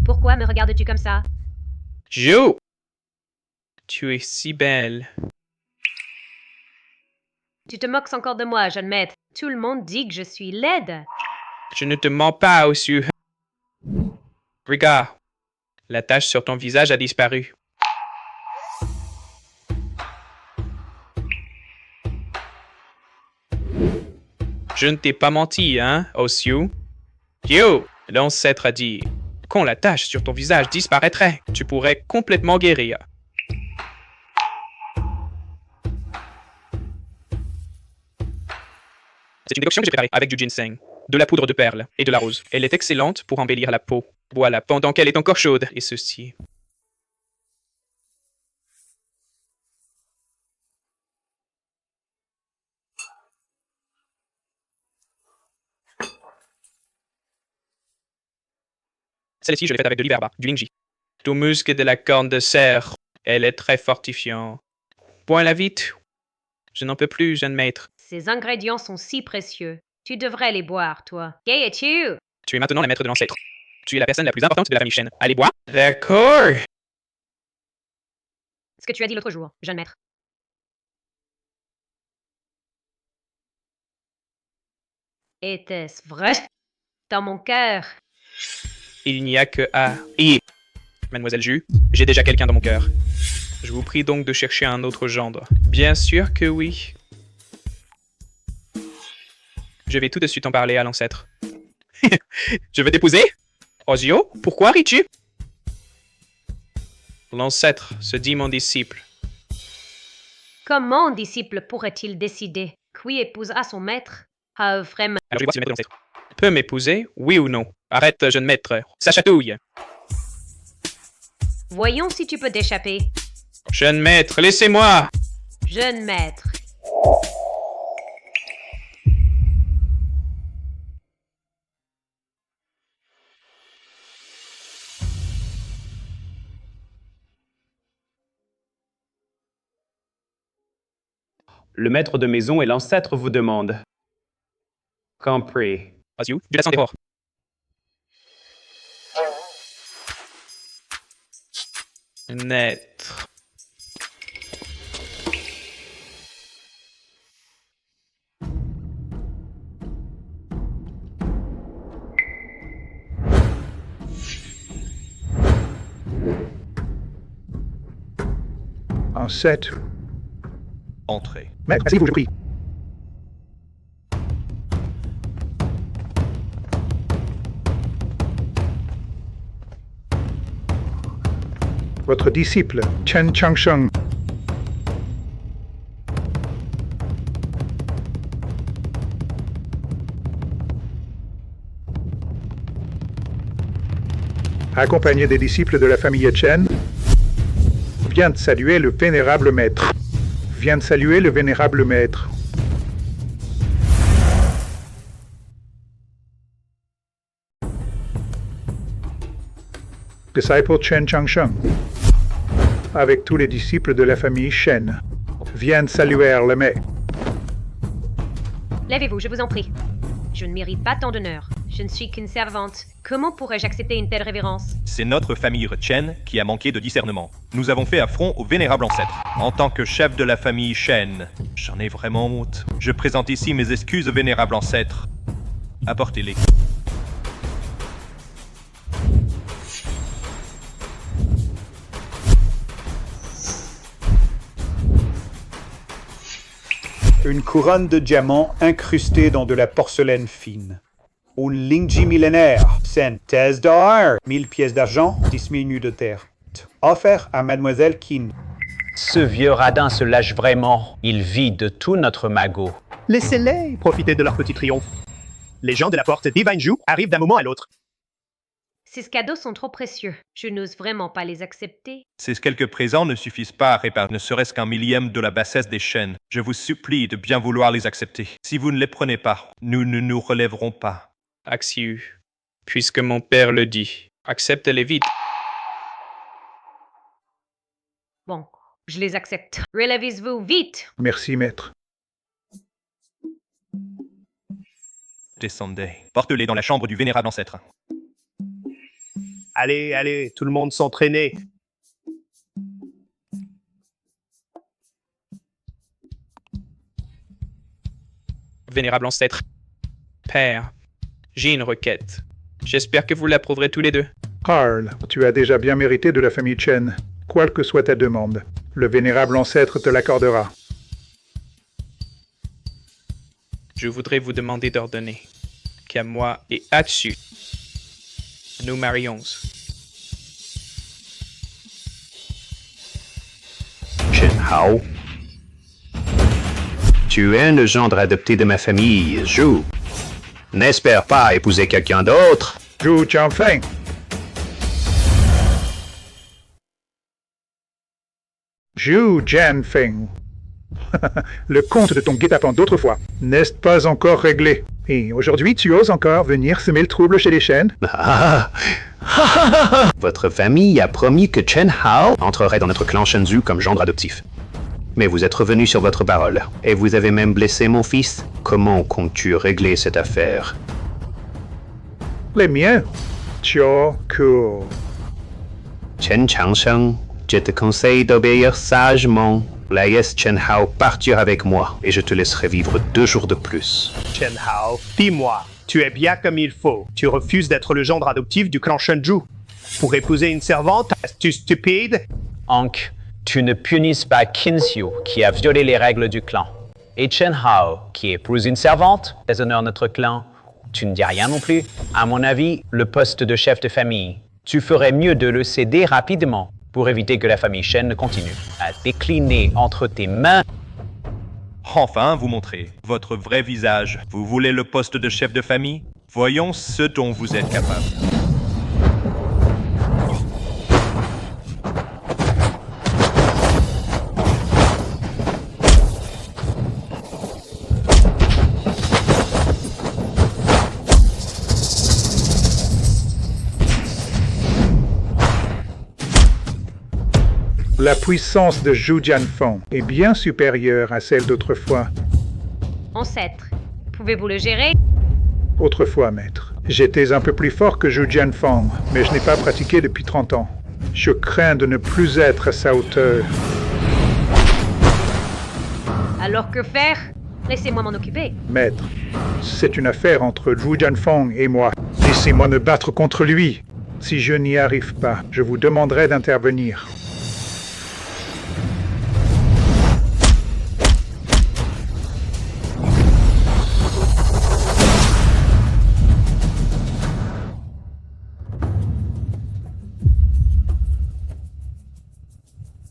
Pourquoi me regardes-tu comme ça? Jo, tu es si belle. Tu te moques encore de moi, jeune maître. Tout le monde dit que je suis laide. Je ne te mens pas, Ossu. Regarde, la tache sur ton visage a disparu. Je ne t'ai pas menti, hein, Ossu? Yo, l'ancêtre a dit, quand la tache sur ton visage disparaîtrait, tu pourrais complètement guérir. C'est une décoction que j'ai préparée avec du ginseng, de la poudre de perles et de la rose. Elle est excellente pour embellir la peau. Voilà, pendant qu'elle est encore chaude. Et ceci. Celle-ci, je l'ai faite avec de l'iverba, du lingji. Du musc et de la corne de cerf. Elle est très fortifiante. Bois-la vite. Je n'en peux plus, jeune maître. Ces ingrédients sont si précieux. Tu devrais les boire, toi. Qui es-tu? Tu es maintenant la maître de l'ancêtre. Tu es la personne la plus importante de la famille Shen. Allez, bois. D'accord. Ce que tu as dit l'autre jour, jeune maître. Était-ce vrai? Dans mon cœur. Il n'y a que A. Et, Mademoiselle Ju, j'ai déjà quelqu'un dans mon cœur. Je vous prie donc de chercher un autre gendre. Bien sûr que oui. Je vais tout de suite en parler à l'ancêtre. Je vais t'épouser? Ozio, pourquoi ris-tu? L'ancêtre se dit mon disciple. Comment un disciple pourrait-il décider qui épousera son maître? Ah, vraiment. Alors je vais voir si le maître de l'ancêtre peut m'épouser, oui ou non. Arrête, jeune maître. Ça chatouille. Voyons si tu peux t'échapper. Jeune maître, laissez-moi. Jeune maître. Le maître de maison et l'ancêtre vous demandent. Compris. Ozio, du latin d'erreur. Naître. Ancêtre. Entrez. Maître, asseyez-vous, je prie. Votre disciple, Chen Changsheng. Accompagné des disciples de la famille Chen, vient de saluer le vénérable maître. Vient de saluer le vénérable maître. Disciple Chen Changsheng, avec tous les disciples de la famille Shen, viennent saluer le maître. Lèvez-vous, je vous en prie. Je ne mérite pas tant d'honneur. Je ne suis qu'une servante. Comment pourrais-je accepter une telle révérence? C'est notre famille Chen qui a manqué de discernement. Nous avons fait affront au vénérable ancêtre. En tant que chef de la famille Shen, j'en ai vraiment honte. Je présente ici mes excuses au vénérable ancêtre. Apportez-les. Une couronne de diamants incrustée dans de la porcelaine fine. Un lingji millénaire, synthèse d'or, 1000 pièces d'argent, 10 000 nus de terre. Offert à Mademoiselle Qin. Ce vieux radin se lâche vraiment. Il vide tout notre magot. Laissez-les profiter de leur petit triomphe. Les gens de la porte Divine Ju arrivent d'un moment à l'autre. Ces cadeaux sont trop précieux. Je n'ose vraiment pas les accepter. Ces quelques présents ne suffisent pas à réparer ne serait-ce qu'un millième de la bassesse des Shen. Je vous supplie de bien vouloir les accepter. Si vous ne les prenez pas, nous ne nous relèverons pas. Axiu, puisque mon père le dit, accepte-les vite. Bon, je les accepte. Relevez-vous vite! Merci, maître. Descendez. Porte-les dans la chambre du vénérable ancêtre. Allez, allez, tout le monde s'entraîner. Vénérable ancêtre. Père, j'ai une requête. J'espère que vous l'approuverez tous les deux. Carl, tu as déjà bien mérité de la famille Chen. Quelle que soit ta demande, le vénérable ancêtre te l'accordera. Je voudrais vous demander d'ordonner qu'à moi et Axiu, nous marions. Chen Hao. Tu es le gendre adopté de ma famille, Zhu. N'espère pas épouser quelqu'un d'autre. Zhu Jianfeng. Zhu Jianfeng. Le compte de ton guet-apens d'autrefois n'est pas encore réglé. Et aujourd'hui, tu oses encore venir semer le trouble chez les Shen? Votre famille a promis que Chen Hao entrerait dans notre clan Shenzhou comme gendre adoptif. Mais vous êtes revenu sur votre parole, et vous avez même blessé mon fils. Comment comptes-tu régler cette affaire? Les miens? Choco. Chen Changsheng, je te conseille d'obéir sagement. Laisse Chen Hao partir avec moi, et je te laisserai vivre 2 jours de plus. Chen Hao, dis-moi, tu es bien comme il faut. Tu refuses d'être le gendre adoptif du clan Shenzhou. Pour épouser une servante, es-tu stupide? Hank, tu ne punisses pas Kinxiu, qui a violé les règles du clan. Et Chen Hao, qui épouse une servante, déshonore notre clan. Tu ne dis rien non plus. À mon avis, le poste de chef de famille, tu ferais mieux de le céder rapidement pour éviter que la famille Shen ne continue à décliner entre tes mains. Enfin, vous montrez votre vrai visage. Vous voulez le poste de chef de famille? Voyons ce dont vous êtes capable. La puissance de Zhu Jianfeng est bien supérieure à celle d'autrefois. Ancêtre, pouvez-vous le gérer? Autrefois, maître. J'étais un peu plus fort que Zhu Jianfeng, mais je n'ai pas pratiqué depuis 30 ans. Je crains de ne plus être à sa hauteur. Alors que faire? Laissez-moi m'en occuper. Maître, c'est une affaire entre Zhu Jianfeng et moi. Laissez-moi me battre contre lui. Si je n'y arrive pas, je vous demanderai d'intervenir.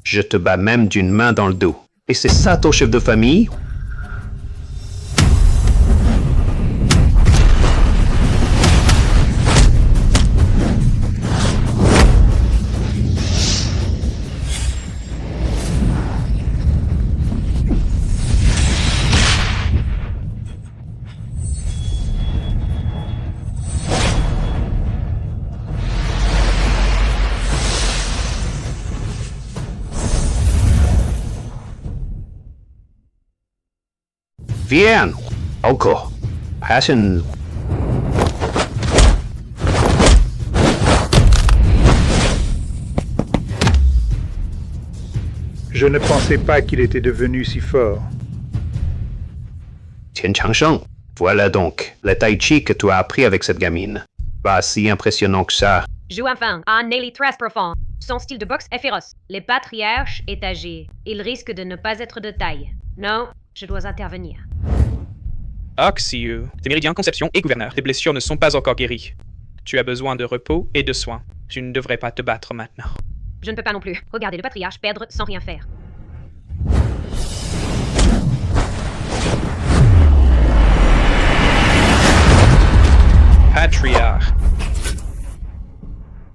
Je te bats même d'une main dans le dos. Et c'est ça ton chef de famille? Viens, encore. Passion. Je ne pensais pas qu'il était devenu si fort. Tian Changsheng, voilà donc le tai chi que tu as appris avec cette gamine. Pas si impressionnant que ça. Jianfeng a un ailey très profond. Son style de boxe est féroce. Le patriarche est âgé. Il risque de ne pas être de taille. Non, je dois intervenir. Axiu, tes méridiens conception et gouverneur, tes blessures ne sont pas encore guéries. Tu as besoin de repos et de soins. Tu ne devrais pas te battre maintenant. Je ne peux pas non plus. Regardez le patriarche perdre sans rien faire. Patriarche.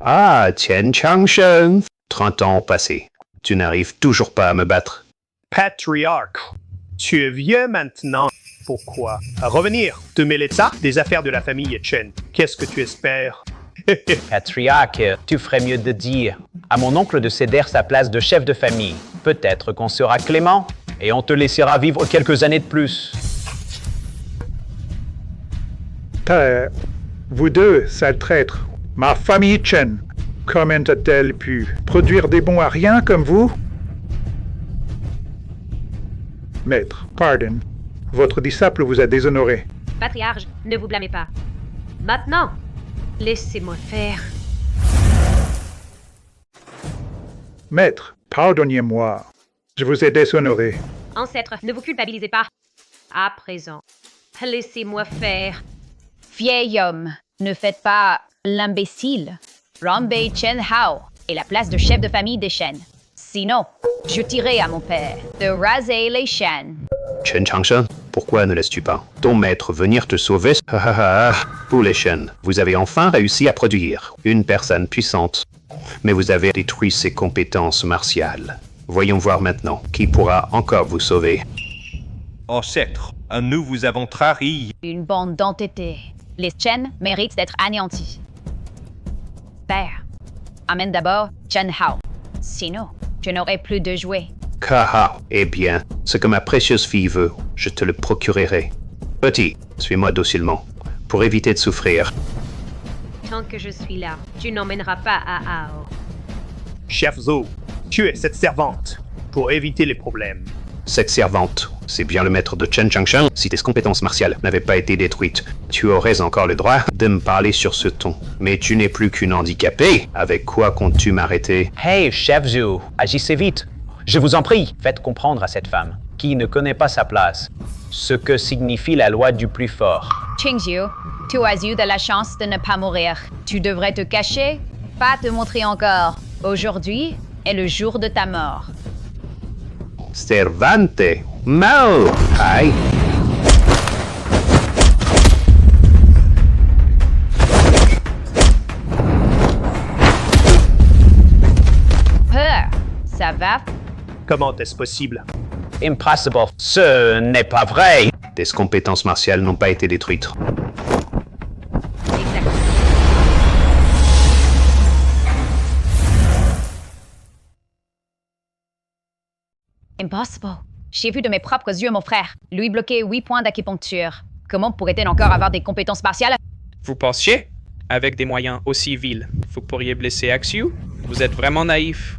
Ah, Chen Changshen. 30 ans passés. Tu n'arrives toujours pas à me battre. Patriarche, tu es vieux maintenant. Pourquoi revenir te mêler de ça, des affaires de la famille Chen? Qu'est-ce que tu espères? Patriarche, tu ferais mieux de dire à mon oncle de céder sa place de chef de famille. Peut-être qu'on sera clément et on te laissera vivre quelques années de plus. Vous deux, sales traîtres. Ma famille Chen, comment a-t-elle pu produire des bons à rien comme vous? Maître, pardon. Votre disciple vous a déshonoré. Patriarche, ne vous blâmez pas. Maintenant, laissez-moi faire. Maître, pardonnez-moi. Je vous ai déshonoré. Ancêtre, ne vous culpabilisez pas. À présent, laissez-moi faire. Vieil homme, ne faites pas l'imbécile. Ranbei Chen Hao est la place de chef de famille des Shen. Sinon, je dirai à mon père de raser les Shen. Chen Changshen, pourquoi ne laisses-tu pas ton maître venir te sauver? Pour les Shen, vous avez enfin réussi à produire une personne puissante. Mais vous avez détruit ses compétences martiales. Voyons voir maintenant qui pourra encore vous sauver. Ancêtre, nous vous avons trahi. Une bande d'entêtés. Les Chen méritent d'être anéantis. Père, amène d'abord Chen Hao. Sinon, je n'aurai plus de jouets. Kaha, eh bien, ce que ma précieuse fille veut, je te le procurerai. Petit, suis-moi docilement, pour éviter de souffrir. Tant que je suis là, tu n'emmèneras pas à Ao. Chef Zhou, tuez cette servante pour éviter les problèmes. Cette servante, c'est bien le maître de Chen Changshen. Si tes compétences martiales n'avaient pas été détruites, tu aurais encore le droit de me parler sur ce ton. Mais tu n'es plus qu'une handicapée. Avec quoi comptes-tu m'arrêter? Hey, chef Zhou, agissez vite. Je vous en prie, faites comprendre à cette femme, qui ne connaît pas sa place, ce que signifie la loi du plus fort. Qingxiu, tu as eu de la chance de ne pas mourir. Tu devrais te cacher, pas te montrer encore. Aujourd'hui est le jour de ta mort. Servante, mal, aïe. Peur, ça va? Comment est-ce possible? Impossible. Ce n'est pas vrai. Tes compétences martiales n'ont pas été détruites. Impossible. J'ai vu de mes propres yeux mon frère. Lui bloquer 8 points d'acupuncture. Comment pourrait-elle encore avoir des compétences martiales? Vous pensiez? Avec des moyens aussi vils, vous pourriez blesser Axiu? Vous êtes vraiment naïf.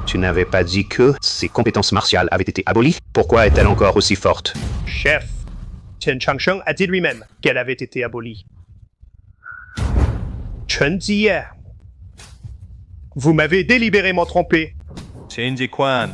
Tu n'avais pas dit que ses compétences martiales avaient été abolies? Pourquoi est-elle encore aussi forte? Chef, Chen Changshen a dit lui-même qu'elle avait été abolie. Chen Ziye, vous m'avez délibérément trompé. Chen Ziquan,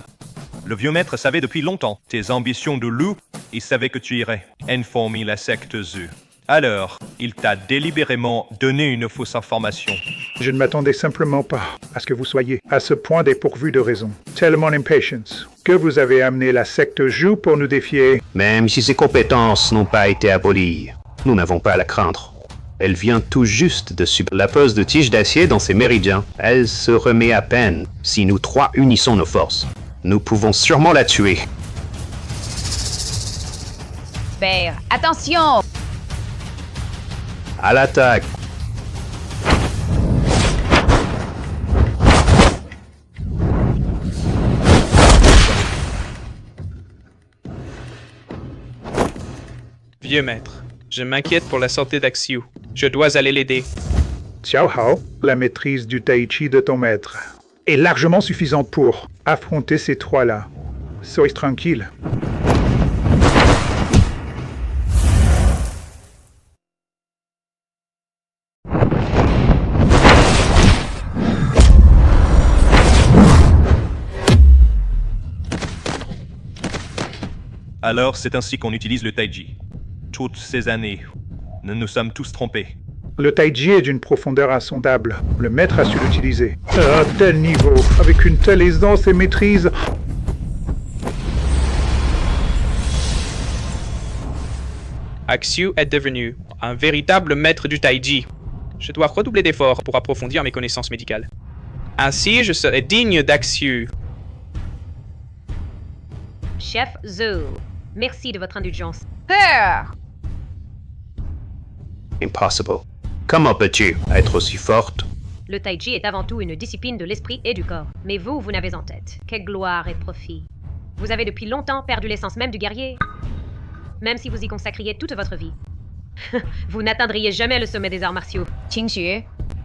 le vieux maître savait depuis longtemps tes ambitions de loup et savait que tu irais informer la secte Zhu. Alors, il t'a délibérément donné une fausse information. Je ne m'attendais simplement pas à ce que vous soyez à ce point dépourvu de raison. Tellement impatience que vous avez amené la secte Zhu pour nous défier. Même si ses compétences n'ont pas été abolies, nous n'avons pas à la craindre. Elle vient tout juste de subir la pose de tige d'acier dans ses méridiens. Elle se remet à peine. Si nous trois unissons nos forces, nous pouvons sûrement la tuer. Père, attention! À l'attaque! Vieux maître, je m'inquiète pour la santé d'Axiu. Je dois aller l'aider. Xiao Hao, la maîtrise du tai chi de ton maître est largement suffisante pour affronter ces trois-là. Soyez tranquille. Alors c'est ainsi qu'on utilise le taiji. Toutes ces années, nous nous sommes tous trompés. Le taiji est d'une profondeur insondable. Le maître a su l'utiliser. À tel niveau, avec une telle aisance et maîtrise. Axiu est devenu un véritable maître du Taiji. Je dois redoubler d'efforts pour approfondir mes connaissances médicales. Ainsi, je serai digne d'Axiu. Chef Zhou, merci de votre indulgence. Peur! Impossible. Comment peux-tu être aussi forte? Le Tai Chi est avant tout une discipline de l'esprit et du corps. Mais vous n'avez en tête que gloire et profit. Vous avez depuis longtemps perdu l'essence même du guerrier. Même si vous y consacriez toute votre vie. Vous n'atteindriez jamais le sommet des arts martiaux. Qingxu,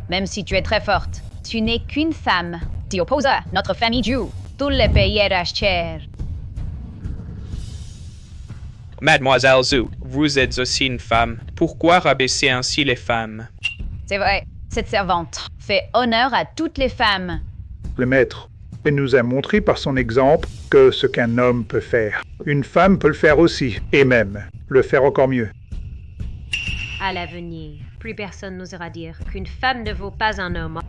même si tu es très forte, tu n'es qu'une femme. T'y opposes à notre famille Zhu. Tous les pays cher. Mademoiselle Zhu, vous êtes aussi une femme. Pourquoi rabaisser ainsi les femmes? C'est vrai, cette servante fait honneur à toutes les femmes. Le maître, il nous a montré par son exemple que ce qu'un homme peut faire, une femme peut le faire aussi, et même le faire encore mieux. À l'avenir, plus personne n'osera dire qu'une femme ne vaut pas un homme.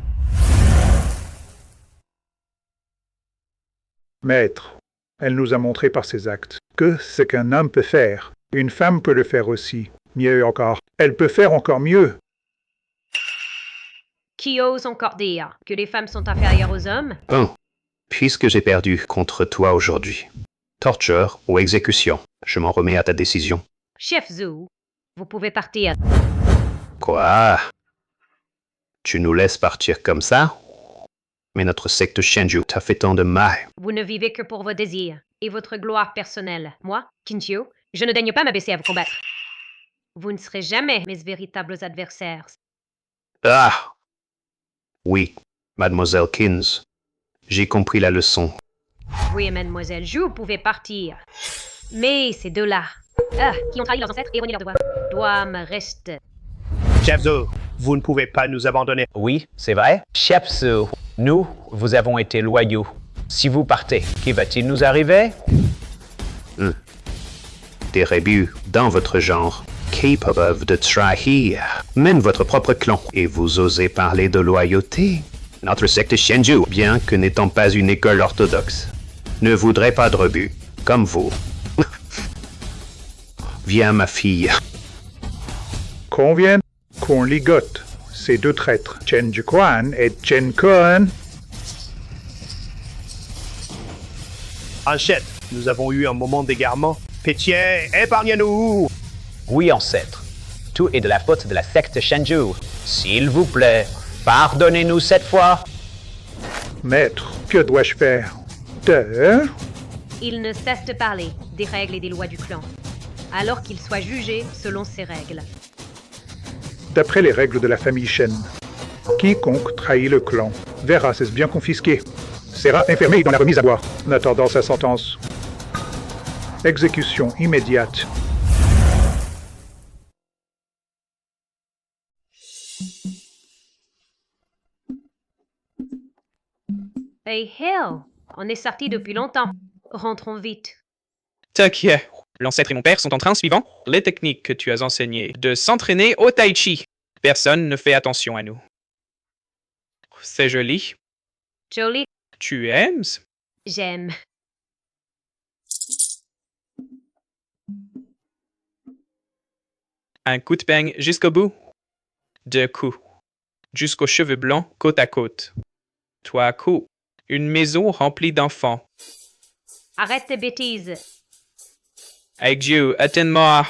Maître, elle nous a montré par ses actes que ce qu'un homme peut faire, une femme peut le faire aussi, mieux encore. Elle peut faire encore mieux. Qui ose encore dire que les femmes sont inférieures aux hommes? Bon, puisque j'ai perdu contre toi aujourd'hui, torture ou exécution, je m'en remets à ta décision. Chef Zhou, vous pouvez partir. Quoi? Tu nous laisses partir comme ça? Mais notre secte Shenju t'a fait tant de mal. Vous ne vivez que pour vos désirs et votre gloire personnelle. Moi, Qingxu, je ne daigne pas m'abaisser à vous combattre. Vous ne serez jamais mes véritables adversaires. Ah! Oui, mademoiselle Kins, j'ai compris la leçon. Oui, mademoiselle Zhu, vous pouvez partir. Mais ces deux-là, qui ont trahi leurs ancêtres et renié leurs devoirs, doivent me rester. Chef Zhou, vous ne pouvez pas nous abandonner. Oui, c'est vrai. Chef Zhou, nous, vous avons été loyaux. Si vous partez, qui va-t-il nous arriver? Des rébus dans votre genre, capable de trahir même votre propre clan, et vous osez parler de loyauté? Notre secte Shenju, bien que n'étant pas une école orthodoxe, ne voudrait pas de rebut, comme vous. Viens, ma fille. Convient qu'on ligote ces deux traîtres, Chen Juquan et Chen Kun. Ancêtre, nous avons eu un moment d'égarement. Pitié, épargnez-nous! Oui, ancêtre. Tout est de la faute de la secte Shenju. S'il vous plaît, pardonnez-nous cette fois. Maître, que dois-je faire? Il ne cesse de parler des règles et des lois du clan, alors qu'il soit jugé selon ces règles. D'après les règles de la famille Shen, quiconque trahit le clan verra ses biens confisqués, sera enfermé dans la remise à boire, en attendant sa sentence. Exécution immédiate. Hey, hell! On est sortis depuis longtemps. Rentrons vite. T'inquiète, l'ancêtre et mon père sont en train, suivant les techniques que tu as enseignées, de s'entraîner au Tai Chi. Personne ne fait attention à nous. C'est joli. Jolie, Tu aimes? j'aime. Un coup de peigne jusqu'au bout. 2 coups. Jusqu'aux cheveux blancs côte à côte. 3 coups. Une maison remplie d'enfants. Arrête tes bêtises. Avec Dieu, attends-moi.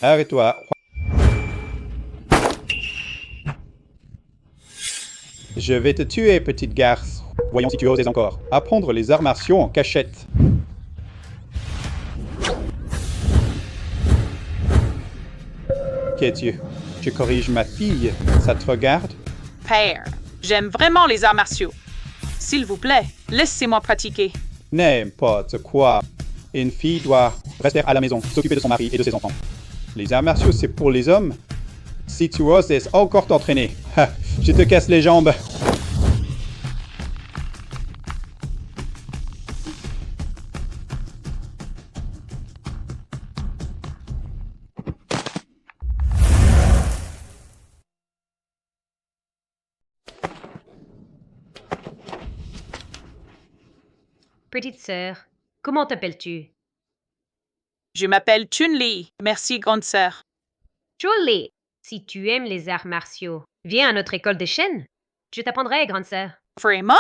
Arrête-toi. Je vais te tuer, petite garce. Voyons si tu oses encore apprendre les arts martiaux en cachette. Qu'es-tu? Je corrige ma fille. Ça te regarde? Père, j'aime vraiment les arts martiaux. S'il vous plaît, laissez-moi pratiquer. N'importe quoi. Une fille doit rester à la maison, s'occuper de son mari et de ses enfants. Les arts martiaux, c'est pour les hommes. Si tu oses encore t'entraîner, je te casse les jambes. Petite sœur, comment t'appelles-tu? Je m'appelle Chun-Li. Merci, grande sœur. Chun-Li, si tu aimes les arts martiaux, viens à notre école des Shen. Je t'apprendrai, grande sœur. Vraiment?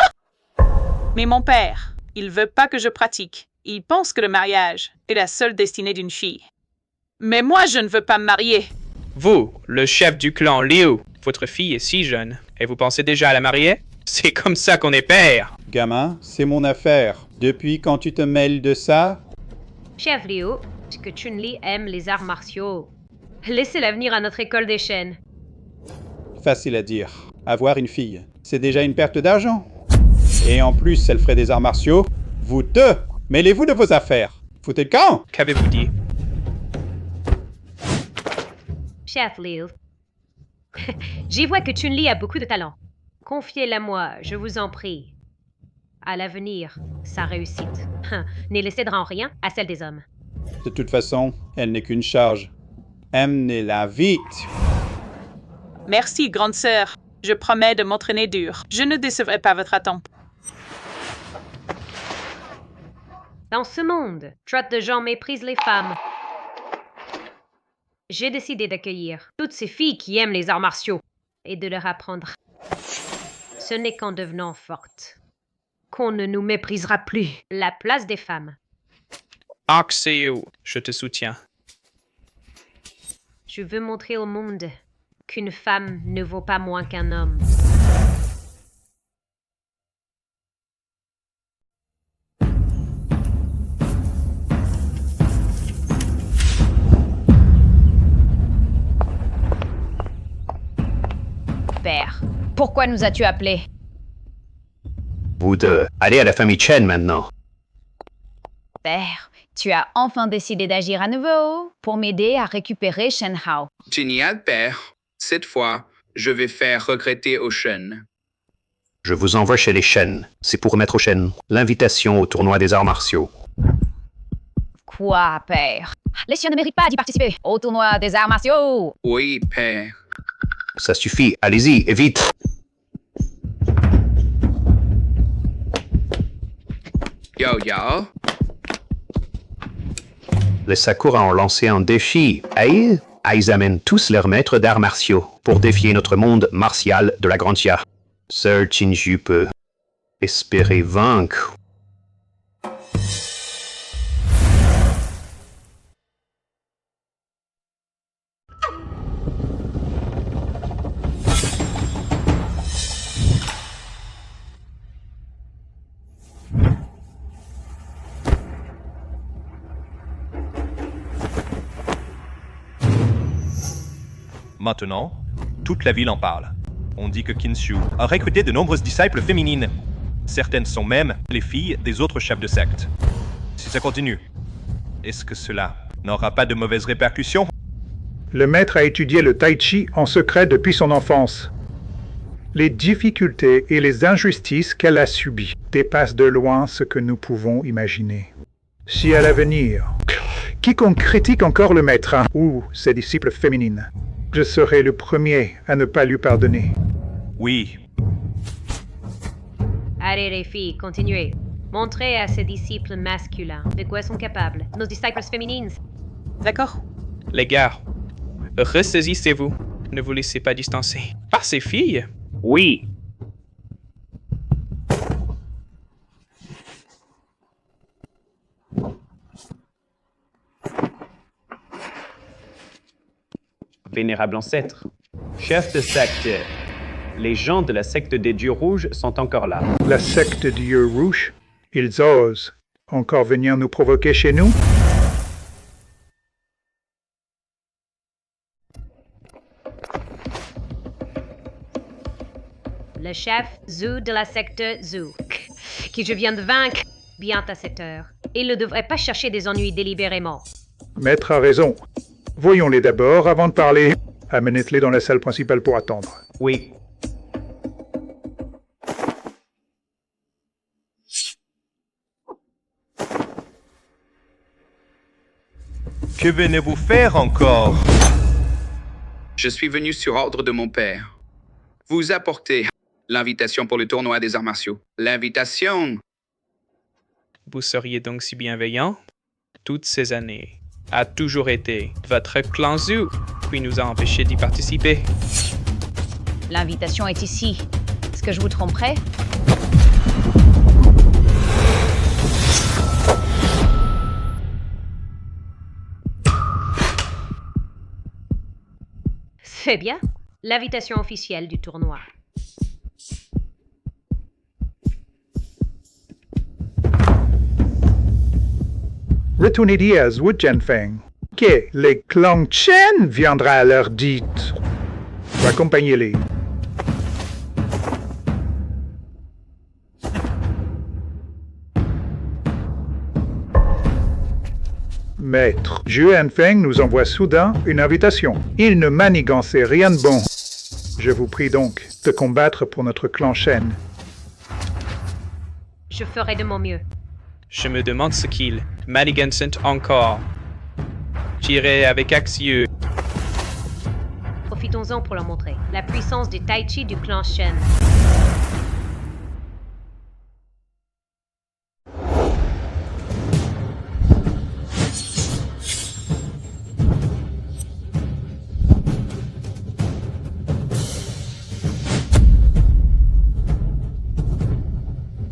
Mais mon père, il veut pas que je pratique. Il pense que le mariage est la seule destinée d'une fille. Mais moi, je ne veux pas me marier. Vous, le chef du clan Liu, votre fille est si jeune, et vous pensez déjà à la marier? C'est comme ça qu'on est père. Gamin, c'est mon affaire. Depuis quand tu te mêles de ça? Chef Liu, est-ce que Chun-Li aime les arts martiaux? Laissez-la venir à notre école des Shen. Facile à dire. Avoir une fille, c'est déjà une perte d'argent. Et en plus, elle ferait des arts martiaux. Vous deux, mêlez-vous de vos affaires. Foutez le camp! Qu'avez-vous dit? Chef Liu, j'y vois que Chun-Li a beaucoup de talent. Confiez-la moi, je vous en prie. À l'avenir, sa réussite ne laissera en rien à celle des hommes. De toute façon, elle n'est qu'une charge. Amenez-la vite! Merci, grande sœur. Je promets de m'entraîner dur. Je ne décevrai pas votre attente. Dans ce monde, trop de gens méprisent les femmes. J'ai décidé d'accueillir toutes ces filles qui aiment les arts martiaux et de leur apprendre. Ce n'est qu'en devenant fortes qu'on ne nous méprisera plus. La place des femmes. Axéo, je te soutiens. Je veux montrer au monde qu'une femme ne vaut pas moins qu'un homme. Père, pourquoi nous as-tu appelés? Vous deux, allez à la famille Chen maintenant. Père, tu as enfin décidé d'agir à nouveau pour m'aider à récupérer Shen Hao. Génial, père. Cette fois, je vais faire regretter aux Shen. Je vous envoie chez les Shen. C'est pour remettre aux Shen l'invitation au tournoi des arts martiaux. Quoi, père? Les chiens ne méritent pas d'y participer au tournoi des arts martiaux. Oui, père. Ça suffit, allez-y, et vite! Yo, yo. Les Sakura ont lancé un défi. Aïe! Ils amènent tous leurs maîtres d'arts martiaux pour défier notre monde martial de la Grande Xia. Seul Chinju peut espérer vaincre. Maintenant, toute la ville en parle. On dit que Kinshu a recruté de nombreuses disciples féminines. Certaines sont même les filles des autres chefs de secte. Si ça continue, est-ce que cela n'aura pas de mauvaises répercussions? Le maître a étudié le tai chi en secret depuis son enfance. Les difficultés et les injustices qu'elle a subies dépassent de loin ce que nous pouvons imaginer. Si à l'avenir, quiconque critique encore le maître ou ses disciples féminines, je serai le premier à ne pas lui pardonner. Oui. Allez les filles, continuez. Montrez à ces disciples masculins de quoi sont capables nos disciples féminines. D'accord. Les gars, ressaisissez-vous. Ne vous laissez pas distancer. Par ces filles? Oui. Vénérable ancêtre, chef de secte, les gens de la secte des dieux rouges sont encore là. La secte des dieux rouges, ils osent encore venir nous provoquer chez nous? Le chef Zhu de la secte Zhu, qui je viens de vaincre bien à cette heure. Il ne devrait pas chercher des ennuis délibérément. Maître a raison. Voyons-les d'abord avant de parler. Amenez-les dans la salle principale pour attendre. Oui. Que venez-vous faire encore? Je suis venu sur ordre de mon père. Vous apportez l'invitation pour le tournoi des arts martiaux. L'invitation. Vous seriez donc si bienveillant toutes ces années. a toujours été votre clan Zhu, puis nous a empêchés d'y participer. L'invitation est ici. Est-ce que je vous tromperais? C'est bien. L'invitation officielle du tournoi. Retournez Diaz, Wu Jianfeng. Que les clans Chen viendra à l'heure dite. Accompagnez-les. Maître, Zhu Hanfeng nous envoie soudain une invitation. Il ne manigançait rien de bon. Je vous prie donc de combattre pour notre clan Shen. Je ferai de mon mieux. Je me demande ce qu'il manigancent encore. J'irai avec Axieux. Profitons-en pour leur montrer la puissance du Tai Chi du clan Shen.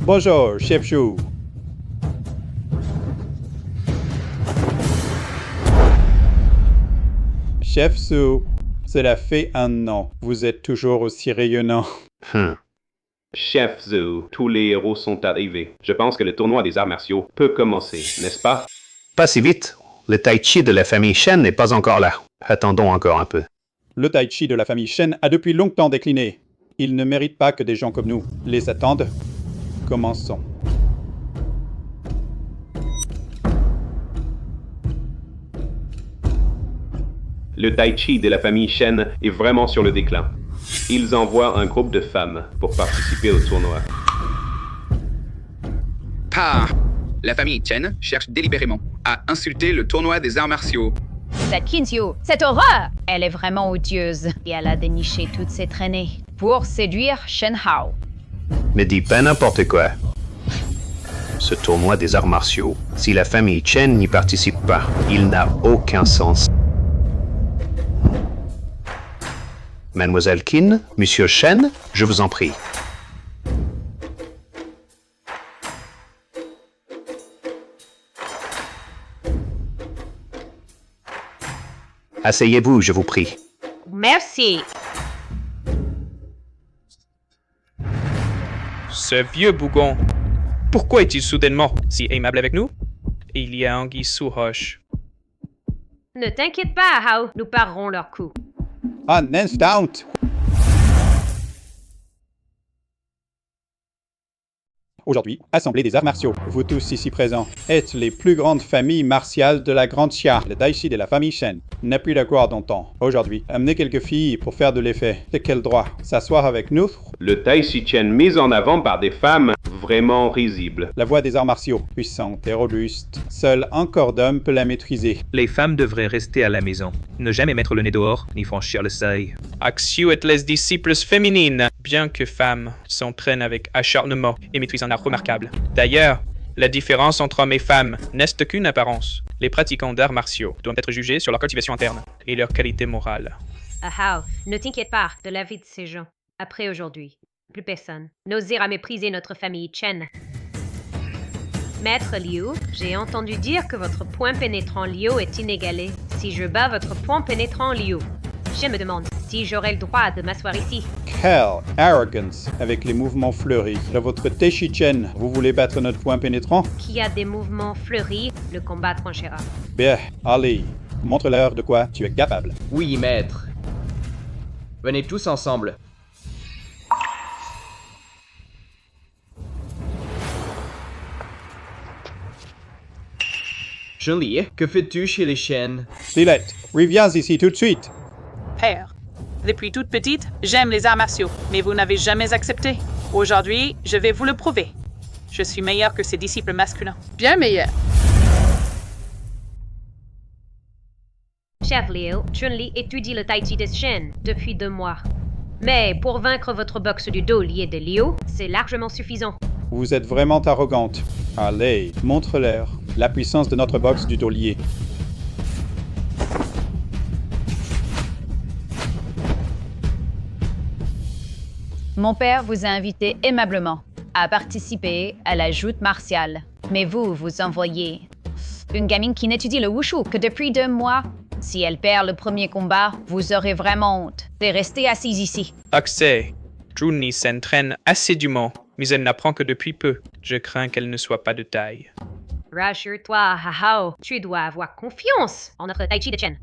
Bonjour, Chef Zhu. Chef Zhu, cela fait un an. Vous êtes toujours aussi rayonnant. Chef Zhu, tous les héros sont arrivés. Je pense que le tournoi des arts martiaux peut commencer, n'est-ce pas? Pas si vite. Le Tai Chi de la famille Shen n'est pas encore là. Attendons encore un peu. Le Tai Chi de la famille Shen a depuis longtemps décliné. Il ne mérite pas que des gens comme nous les attendent. Commençons. Le Tai Chi de la famille Shen est vraiment sur le déclin. Ils envoient un groupe de femmes pour participer au tournoi. Ah! La famille Chen cherche délibérément à insulter le tournoi des arts martiaux. Cette Kinzyu, cette horreur! Elle est vraiment odieuse et elle a déniché toutes ses traînées pour séduire Shen Hao. Mais dis pas n'importe quoi. Ce tournoi des arts martiaux, si la famille Chen n'y participe pas, il n'a aucun sens. Mademoiselle Qin, Monsieur Shen, je vous en prie. Asseyez-vous, je vous prie. Merci. Ce vieux bougon. Pourquoi est-il soudainement si aimable avec nous? Il y a anguille sous roche. Ne t'inquiète pas, Hao. Nous parerons leur coup. Un instant! Aujourd'hui, Assemblée des arts martiaux, vous tous ici présents, êtes les plus grandes familles martiales de la Grande Xia. Le Tai Chi de la famille Shen n'a plus la gloire d'antan. Aujourd'hui, amenez quelques filles pour faire de l'effet. De quel droit? S'asseoir avec nous? Le Tai Chi Chen mis en avant par des femmes vraiment risibles. La voix des arts martiaux, puissante et robuste. Seul un corps d'homme peut la maîtriser. Les femmes devraient rester à la maison, ne jamais mettre le nez dehors, ni franchir le seuil. Axieux est les disciples féminines, bien que femmes, s'entraînent avec acharnement et maîtrisent un art remarquable. D'ailleurs, la différence entre hommes et femmes n'est qu'une apparence. Les pratiquants d'arts martiaux doivent être jugés sur leur cultivation interne et leur qualité morale. Hao, ne t'inquiète pas de la vie de ces gens. Après aujourd'hui, plus personne n'osera mépriser notre famille Chen. Maître Liu, j'ai entendu dire que votre point pénétrant Liu est inégalé. Si je bats votre point pénétrant Liu, je me demande si j'aurai le droit de m'asseoir ici. Quelle arrogance avec les mouvements fleuris. De votre Tai Chi Chen, vous voulez battre notre point pénétrant? Qui a des mouvements fleuris, le combat tranchera. Bien, allez, montre-leur de quoi tu es capable. Oui, maître. Venez tous ensemble. Jolie, que fais-tu chez les Shen? Lilette, reviens ici tout de suite. Père, depuis toute petite, j'aime les arts martiaux, mais vous n'avez jamais accepté. Aujourd'hui, je vais vous le prouver. Je suis meilleur que ses disciples masculins. Bien meilleur. Chef Liu, Chun-Li étudie le Tai Chi des Shen depuis 2 mois. Mais pour vaincre votre boxe du dos lié de Liu, c'est largement suffisant. Vous êtes vraiment arrogante. Allez, montre-leur la puissance de notre boxe du dos lié. Mon père vous a invité aimablement à participer à la joute martiale. Mais vous envoyez une gamine qui n'étudie le wushu que depuis 2 mois. Si elle perd le premier combat, vous aurez vraiment honte de rester assise ici. Accès. Junni s'entraîne assidûment, mais elle n'apprend que depuis peu. Je crains qu'elle ne soit pas de taille. Rassure-toi, Hahao. Tu dois avoir confiance en notre Tai Chi de Chen.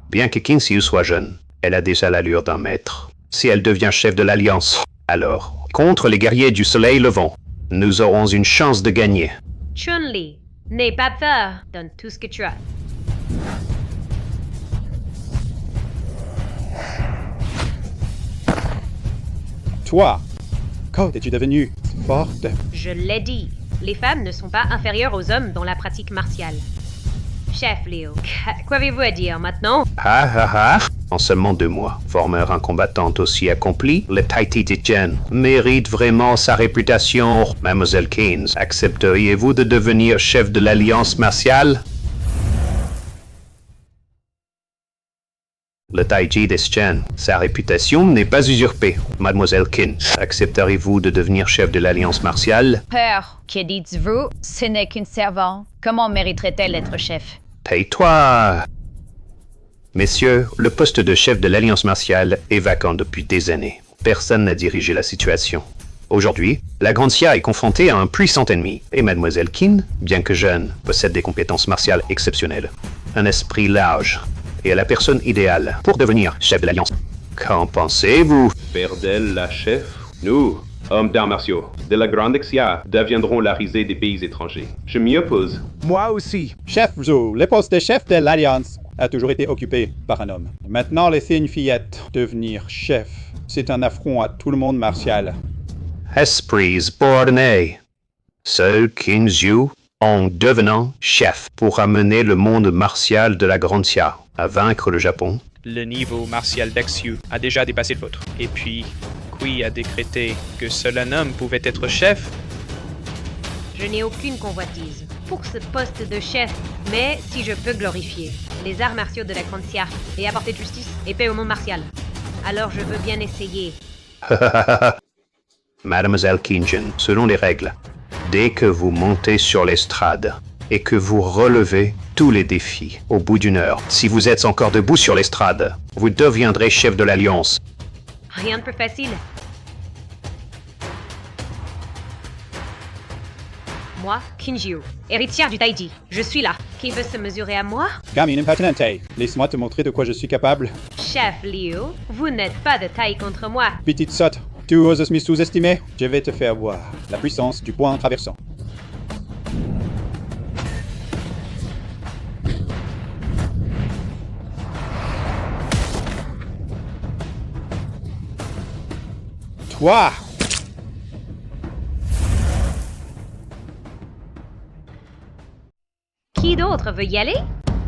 Bien que Kinsiu soit jeune, elle a déjà l'allure d'un maître. Si elle devient chef de l'Alliance, alors, contre les guerriers du Soleil Levant, nous aurons une chance de gagner. Chun-Li, n'aie pas peur. Donne tout ce que tu as. Toi, quand es-tu devenue forte? Je l'ai dit. Les femmes ne sont pas inférieures aux hommes dans la pratique martiale. Chef Léo, qu'avez-vous à dire maintenant? En seulement 2 mois, former un combattant aussi accompli, le Tai Chi de Chen mérite vraiment sa réputation. Mademoiselle Keynes, accepteriez-vous de devenir chef de l'Alliance martiale? Le Tai Chi de Chen, sa réputation n'est pas usurpée. Mademoiselle Keynes, accepteriez-vous de devenir chef de l'Alliance martiale? Père, que dites-vous? Ce n'est qu'une servante. Comment mériterait-elle d'être chef? Tais-toi! Messieurs, le poste de chef de l'Alliance martiale est vacant depuis des années. Personne n'a dirigé la situation. Aujourd'hui, la Grande Xia est confrontée à un puissant ennemi, et Mademoiselle Qin, bien que jeune, possède des compétences martiales exceptionnelles, un esprit large, et est la personne idéale pour devenir chef de l'Alliance. Qu'en pensez-vous? Faire d'elle la chef? Nous, hommes d'arts martiaux, de la Grande Xia, deviendrons la risée des pays étrangers. Je m'y oppose. Moi aussi. Chef Zhou, le poste de chef de l'Alliance a toujours été occupé par un homme. Maintenant, laisser une fillette devenir chef, c'est un affront à tout le monde martial. Esprits bornés. Seul Qin Zhu, en devenant chef, pourra mener le monde martial de la Grande Xia à vaincre le Japon. Le niveau martial d'Axiu a déjà dépassé le vôtre. Et puis, Kui a décrété que seul un homme pouvait être chef. Je n'ai aucune convoitise pour ce poste de chef, mais si je peux glorifier les arts martiaux de la Grande Xia et apporter justice et paix au monde martial, alors je veux bien essayer. Mademoiselle Qinjin, selon les règles, dès que vous montez sur l'estrade et que vous relevez tous les défis au bout d'1 heure, si vous êtes encore debout sur l'estrade, vous deviendrez chef de l'Alliance. Rien de plus facile. Moi, Kinjiu, héritière du Taiji, je suis là. Qui veut se mesurer à moi? Gamine impertinente, laisse-moi te montrer de quoi je suis capable. Chef Liu, vous n'êtes pas de taille contre moi. Petite sotte, tu oses me sous-estimer? Je vais te faire voir la puissance du poing traversant. Toi! Qui d'autre veut y aller?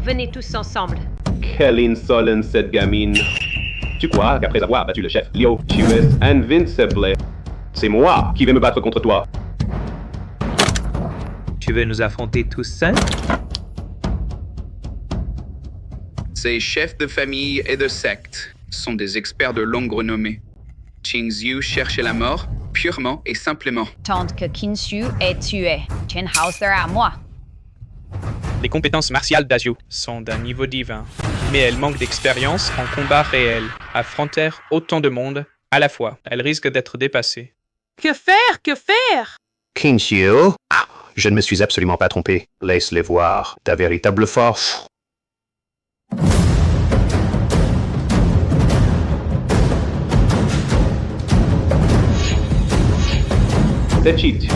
Venez tous ensemble. Quelle insolence cette gamine! Tu crois qu'après avoir battu le chef Liu, tu es invincible? C'est moi qui vais me battre contre toi. Tu veux nous affronter tous seuls? Ces chefs de famille et de secte sont des experts de longue renommée. Qingxiu cherchait la mort purement et simplement. Tant que Kinsu est tué, Chen Hao sera à moi. Les compétences martiales d'Azio sont d'un niveau divin, mais elle manque d'expérience en combat réel. Affronter autant de monde à la fois, elle risque d'être dépassée. Que faire? Que faire? Qinxiu, je ne me suis absolument pas trompé. Laisse-les voir ta véritable force. C'est cheat.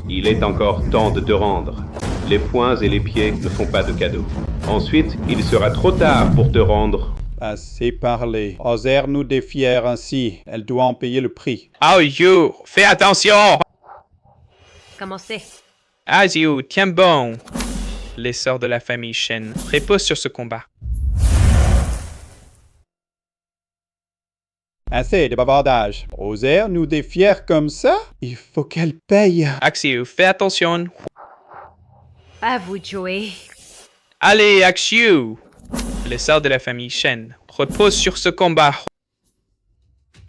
Il est encore temps de te rendre. Les poings et les pieds ne font pas de cadeaux. Ensuite, il sera trop tard pour te rendre. Assez parlé. Oser nous défier ainsi. Elle doit en payer le prix. Oh you, fais attention! Commencez. Azio, tiens bon. Les sœurs de la famille Shen reposent sur ce combat. Assez de bavardage. Oser nous défier comme ça? Il faut qu'elle paye. Axiu, fais attention. À vous de jouer. Allez, Axiu! Les sœurs de la famille Shen reposent sur ce combat.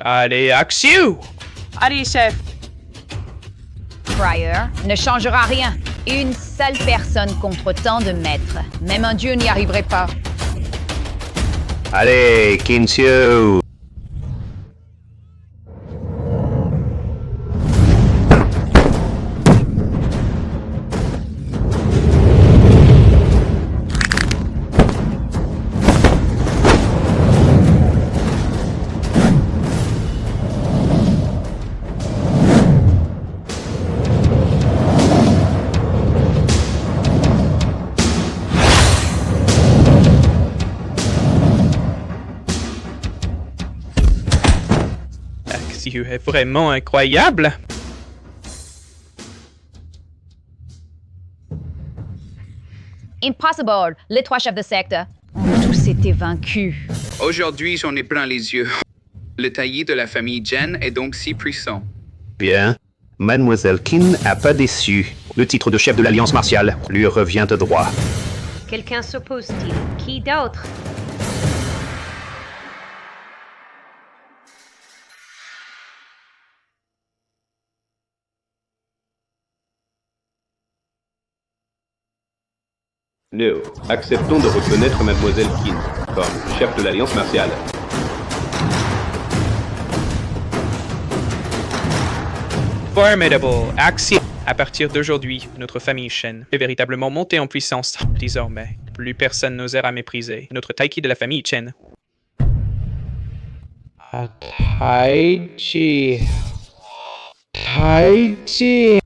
Allez, action! Allez, chef. Friar ne changera rien. Une seule personne contre tant de maîtres. Même un dieu n'y arriverait pas. Allez, Kinsio. Axiu est vraiment incroyable. Impossible. Les 3 chefs de secte ont tous été vaincus. Aujourd'hui, j'en ai plein les yeux. Le taillis de la famille Jen est donc si puissant. Bien. Mademoiselle Qin a pas déçu. Le titre de chef de l'Alliance martiale lui revient de droit. Quelqu'un s'oppose-t-il? Qui d'autre? Nous acceptons de reconnaître Mademoiselle Qin comme chef de l'Alliance martiale. Formidable. Axiu. À partir d'aujourd'hui, notre famille Shen est véritablement montée en puissance. Désormais, plus personne n'osera mépriser notre Taiki de la famille Chen. Taichi. Taichi.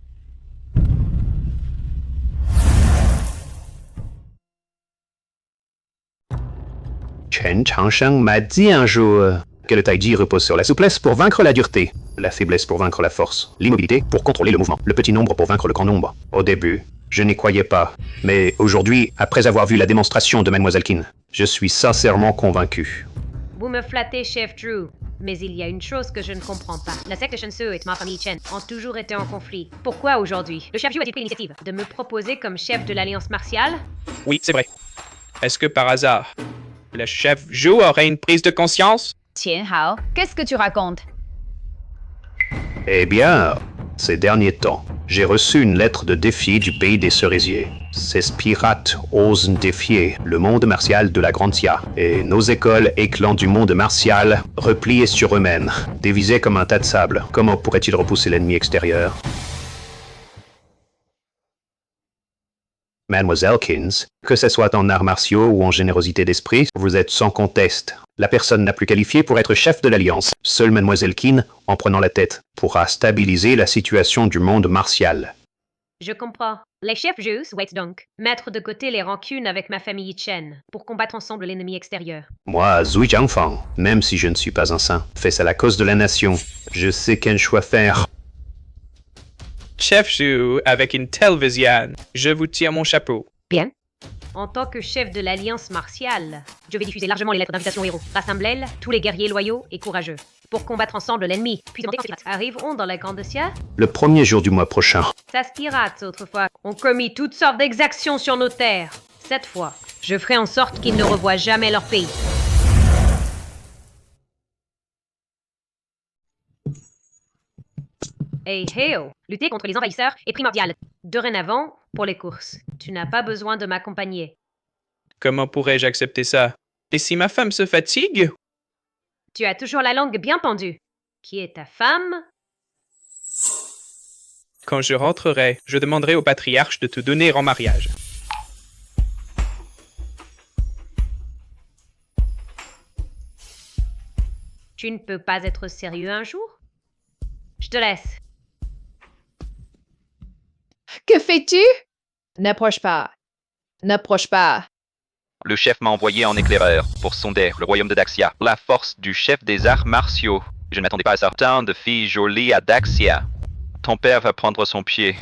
Chen Changsheng m'a dit un jour que le Taiji repose sur la souplesse pour vaincre la dureté, la faiblesse pour vaincre la force, l'immobilité pour contrôler le mouvement, le petit nombre pour vaincre le grand nombre. Au début, je n'y croyais pas, mais aujourd'hui, après avoir vu la démonstration de Mademoiselle Qin, je suis sincèrement convaincu. Vous me flattez, chef Drew. Mais il y a une chose que je ne comprends pas. La secte Shensu et ma famille Chen ont toujours été en conflit. Pourquoi aujourd'hui? Le chef Zhu a-t-il pris l'initiative de me proposer comme chef de l'Alliance martiale? Oui, c'est vrai. Est-ce que par hasard, le chef Zhu aurait une prise de conscience? Tian Hao, qu'est-ce que tu racontes? Eh bien, ces derniers temps, j'ai reçu une lettre de défi du pays des cerisiers. Ces pirates osent défier le monde martial de la Grande Xia, et nos écoles et clans du monde martial, repliés sur eux-mêmes, dévisés comme un tas de sable. Comment pourraient-ils repousser l'ennemi extérieur? Mademoiselle Qin, que ce soit en arts martiaux ou en générosité d'esprit, vous êtes sans conteste la personne la plus qualifiée pour être chef de l'Alliance. Seule Mademoiselle Qin, en prenant la tête, pourra stabiliser la situation du monde martial. Je comprends. Les chefs Zhu souhaitent donc mettre de côté les rancunes avec ma famille Chen pour combattre ensemble l'ennemi extérieur. Moi, Zui Jiangfang, même si je ne suis pas un saint, fais à la cause de la nation. Je sais quel choix faire. Chef Zhu, avec une telle vision, je vous tire mon chapeau. Bien. En tant que chef de l'Alliance martiale, je vais diffuser largement les lettres d'invitation aux héros. Rassemblez tous les guerriers loyaux et courageux pour combattre ensemble l'ennemi. Puis arriveront dans la Grande Xia? Le premier jour du mois prochain. Ça se pirate, autrefois, ont commis toutes sortes d'exactions sur nos terres. Cette fois, je ferai en sorte qu'ils ne revoient jamais leur pays. Hey, Heo, lutter contre les envahisseurs est primordial. Dorénavant, pour les courses, tu n'as pas besoin de m'accompagner. Comment pourrais-je accepter ça? Et si ma femme se fatigue? Tu as toujours la langue bien pendue. Qui est ta femme? Quand je rentrerai, je demanderai au patriarche de te donner en mariage. Tu ne peux pas être sérieux un jour? Je te laisse. Que fais-tu? N'approche pas. N'approche pas. Le chef m'a envoyé en éclaireur pour sonder le royaume de Daxia. La force du chef des arts martiaux. Je ne m'attendais pas à ça. Tant de filles jolies à Daxia. Ton père va prendre son pied.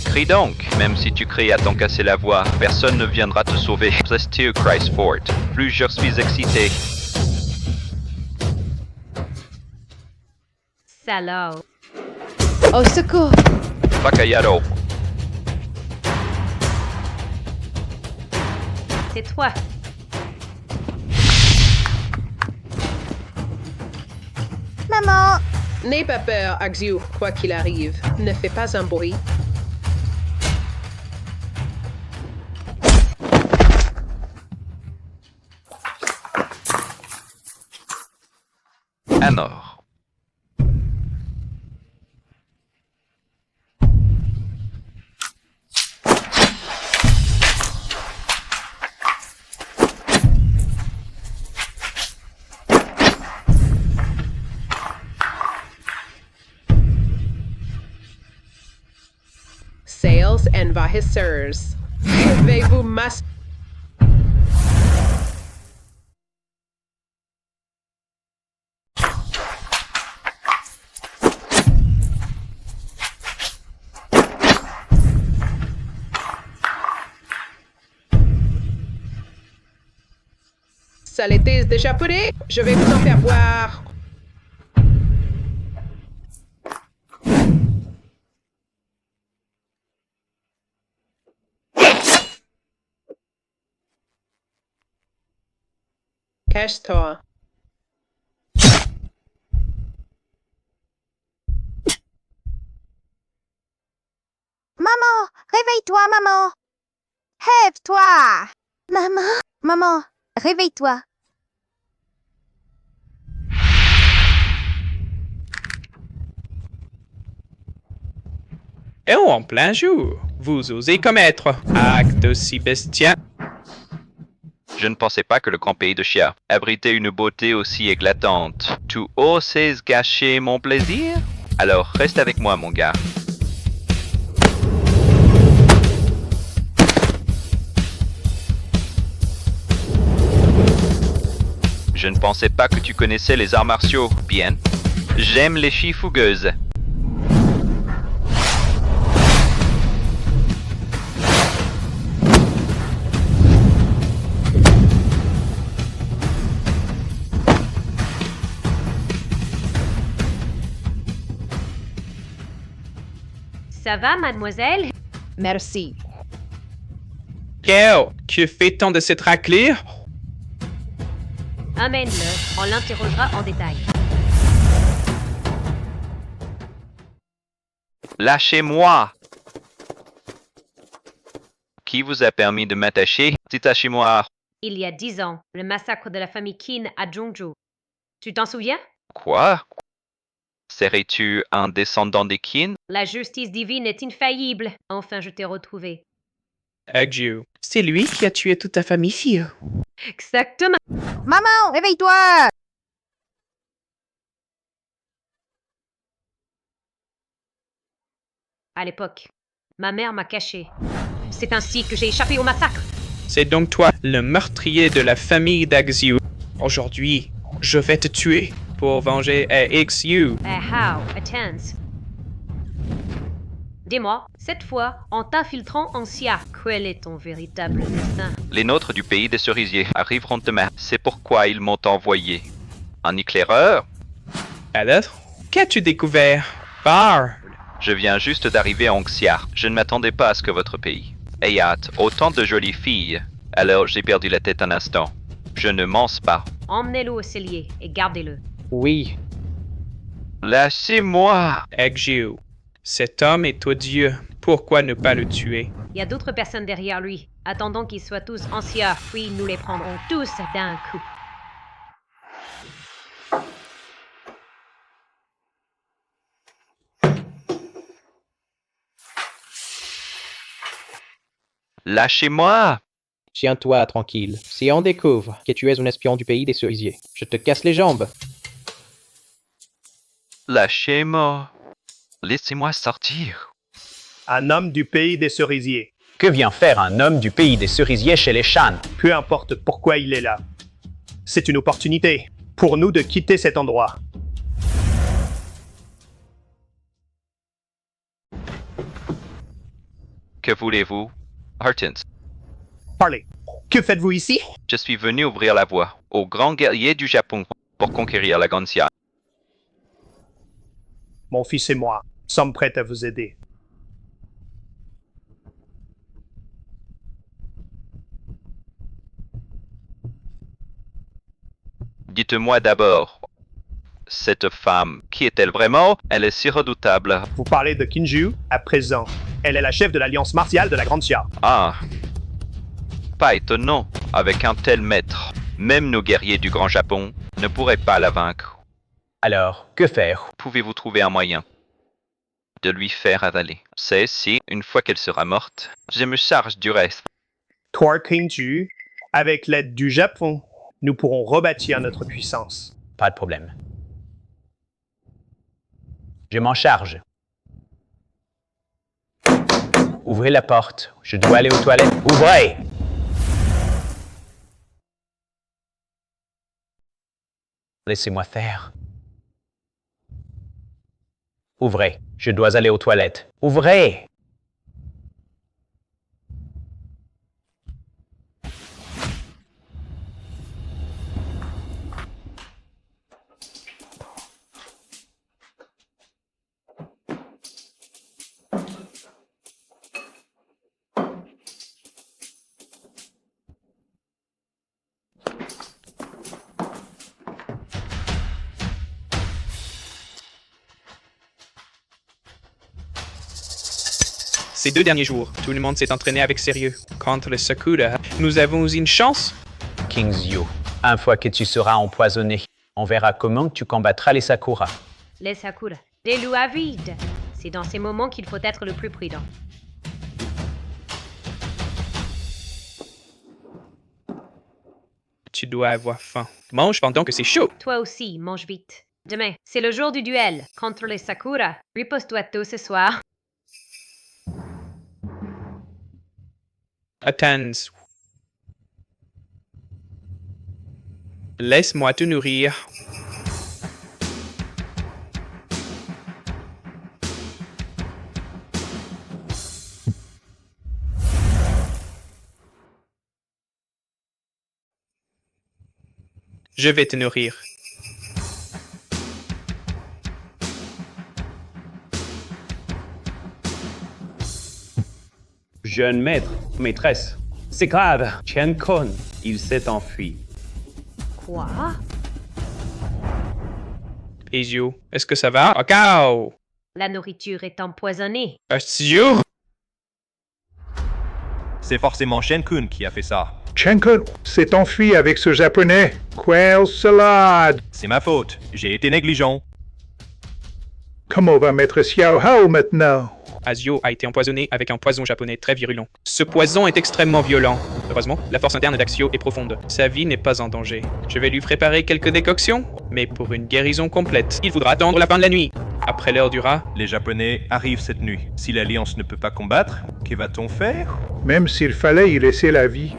Crie donc, même si tu cries à t'en casser la voix, personne ne viendra te sauver. Still Christ Fort. Plus je suis excité. Salaud. Au secours. Bakayaro. C'est toi. Maman! N'aie pas peur, Axiu, quoi qu'il arrive. Ne fais pas un bruit. À mort. Sales envahisseurs. Vais-vous mas... Saletés de japonais, je vais vous en faire voir. Cache-toi. Maman! Réveille-toi, maman! Lève-toi! Maman! Maman, réveille-toi. Et en plein jour, vous osez commettre acte si bestial. Je ne pensais pas que le grand pays de Chia abritait une beauté aussi éclatante. Tu oses gâcher mon plaisir? Alors reste avec moi, mon gars. Je ne pensais pas que tu connaissais les arts martiaux. Bien. J'aime les filles fougueuses. Ça va, mademoiselle? Merci. Quel que fait-on de cette raclure? Amène-le, on l'interrogera en détail. Lâchez-moi! Qui vous a permis de m'attacher? Détachez-moi. Il y a 10 ans, le massacre de la famille Qin à Zhongzhou. Tu t'en souviens? Quoi? Serais-tu un descendant des Qin? La justice divine est infaillible. Enfin, je t'ai retrouvé. Axiu, c'est lui qui a tué toute ta famille, fille. Exactement. Maman, réveille-toi! À l'époque, ma mère m'a caché. C'est ainsi que j'ai échappé au massacre. C'est donc toi, le meurtrier de la famille d'Axiu. Aujourd'hui, je vais te tuer pour venger Axiu. How? Attends. Dis-moi, cette fois, en t'infiltrant en Xia, quel est ton véritable destin? Les nôtres du pays des cerisiers arriveront demain. C'est pourquoi ils m'ont envoyé. Un éclaireur? Alors, qu'as-tu découvert? Parle. Je viens juste d'arriver en Xia. Je ne m'attendais pas à ce que votre pays. Ayat, autant de jolies filles. Alors j'ai perdu la tête un instant. Je ne mens pas. Emmenez-le au cellier et gardez-le. Oui. Lâchez-moi! Axiu, cet homme est odieux. Pourquoi ne pas le tuer? Il y a d'autres personnes derrière lui. Attendons qu'ils soient tous en Xia, puis nous les prendrons tous d'un coup. Lâchez-moi! Tiens-toi tranquille. Si on découvre que tu es un espion du pays des cerisiers, je te casse les jambes. Lâchez-moi! Laissez-moi sortir. Un homme du pays des cerisiers. Que vient faire un homme du pays des cerisiers chez les Shan? Peu importe pourquoi il est là. C'est une opportunité pour nous de quitter cet endroit. Que voulez-vous? Hortense, Parlez. Que faites-vous ici? je suis venu ouvrir la voie aux grands guerriers du Japon pour conquérir la Gancia. Mon fils et moi sommes prêts à vous aider. Dites-moi d'abord, Cette femme, qui est-elle vraiment? Elle est si redoutable. Vous parlez de Kinju à présent. Elle est la chef de l'Alliance martiale de la Grande Xia. Ah. Pas étonnant, avec un tel maître. Même nos guerriers du Grand Japon ne pourraient pas la vaincre. Alors, que faire? Pouvez-vous trouver un moyen de lui faire avaler? C'est si, une fois qu'elle sera morte, je me charge du reste. Toi, Kinju, avec l'aide du Japon, nous pourrons rebâtir notre puissance. Pas de problème. Je m'en charge. Ouvrez la porte. Je dois aller aux toilettes. Ouvrez! Laissez-moi faire. Ouvrez. Je dois aller aux toilettes. Ouvrez! Ces 2 derniers jours, tout le monde s'est entraîné avec sérieux. Contre le Sakura, nous avons une chance? Kingzyu, une fois que tu seras empoisonné, on verra comment tu combattras les Sakura. Les Sakura, des loups avides. C'est dans ces moments qu'il faut être le plus prudent. Tu dois avoir faim. Mange pendant que c'est chaud. Toi aussi, mange vite. Demain, c'est le jour du duel contre les Sakura. Repose-toi tôt ce soir. Attends. Laisse-moi te nourrir. Je vais te nourrir. Jeune maître, maîtresse, c'est grave. Chen Kun, il s'est enfui. Quoi? Ezio, est-ce que ça va? Akao! La nourriture est empoisonnée. Ezio! C'est forcément Shen-kun qui a fait ça. Shen-kun s'est enfui avec ce japonais. Quelle salade! C'est ma faute. J'ai été négligent. Comment va Maître Xiao Hao maintenant? Ezio a été empoisonné avec un poison japonais très virulent. Ce poison est extrêmement violent. Heureusement, la force interne d'Axio est profonde. Sa vie n'est pas en danger. Je vais lui préparer quelques décoctions, mais pour une guérison complète, il faudra attendre la fin de la nuit. Après l'heure du rat, Les Japonais arrivent cette nuit. Si l'Alliance ne peut pas combattre, que va-t-on faire? Même s'il fallait y laisser la vie,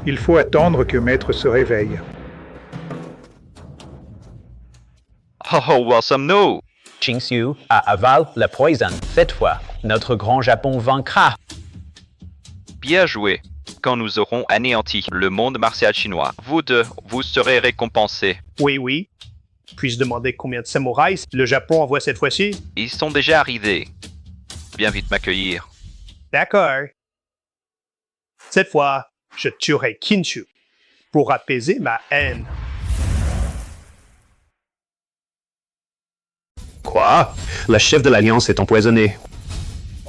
il faut attendre que Maître se réveille. Oh, welcome no! Qingxiu a avalé la poison. Cette fois, notre grand Japon vaincra. Bien joué. Quand nous aurons anéanti le monde martial chinois, vous deux, vous serez récompensés. Oui, oui. Puis-je demander combien de samouraïs le Japon envoie cette fois-ci? Ils sont déjà arrivés. Bien vite m'accueillir. D'accord. Cette fois, je tuerai Kinchu pour apaiser ma haine. Quoi? La chef de l'Alliance est empoisonnée.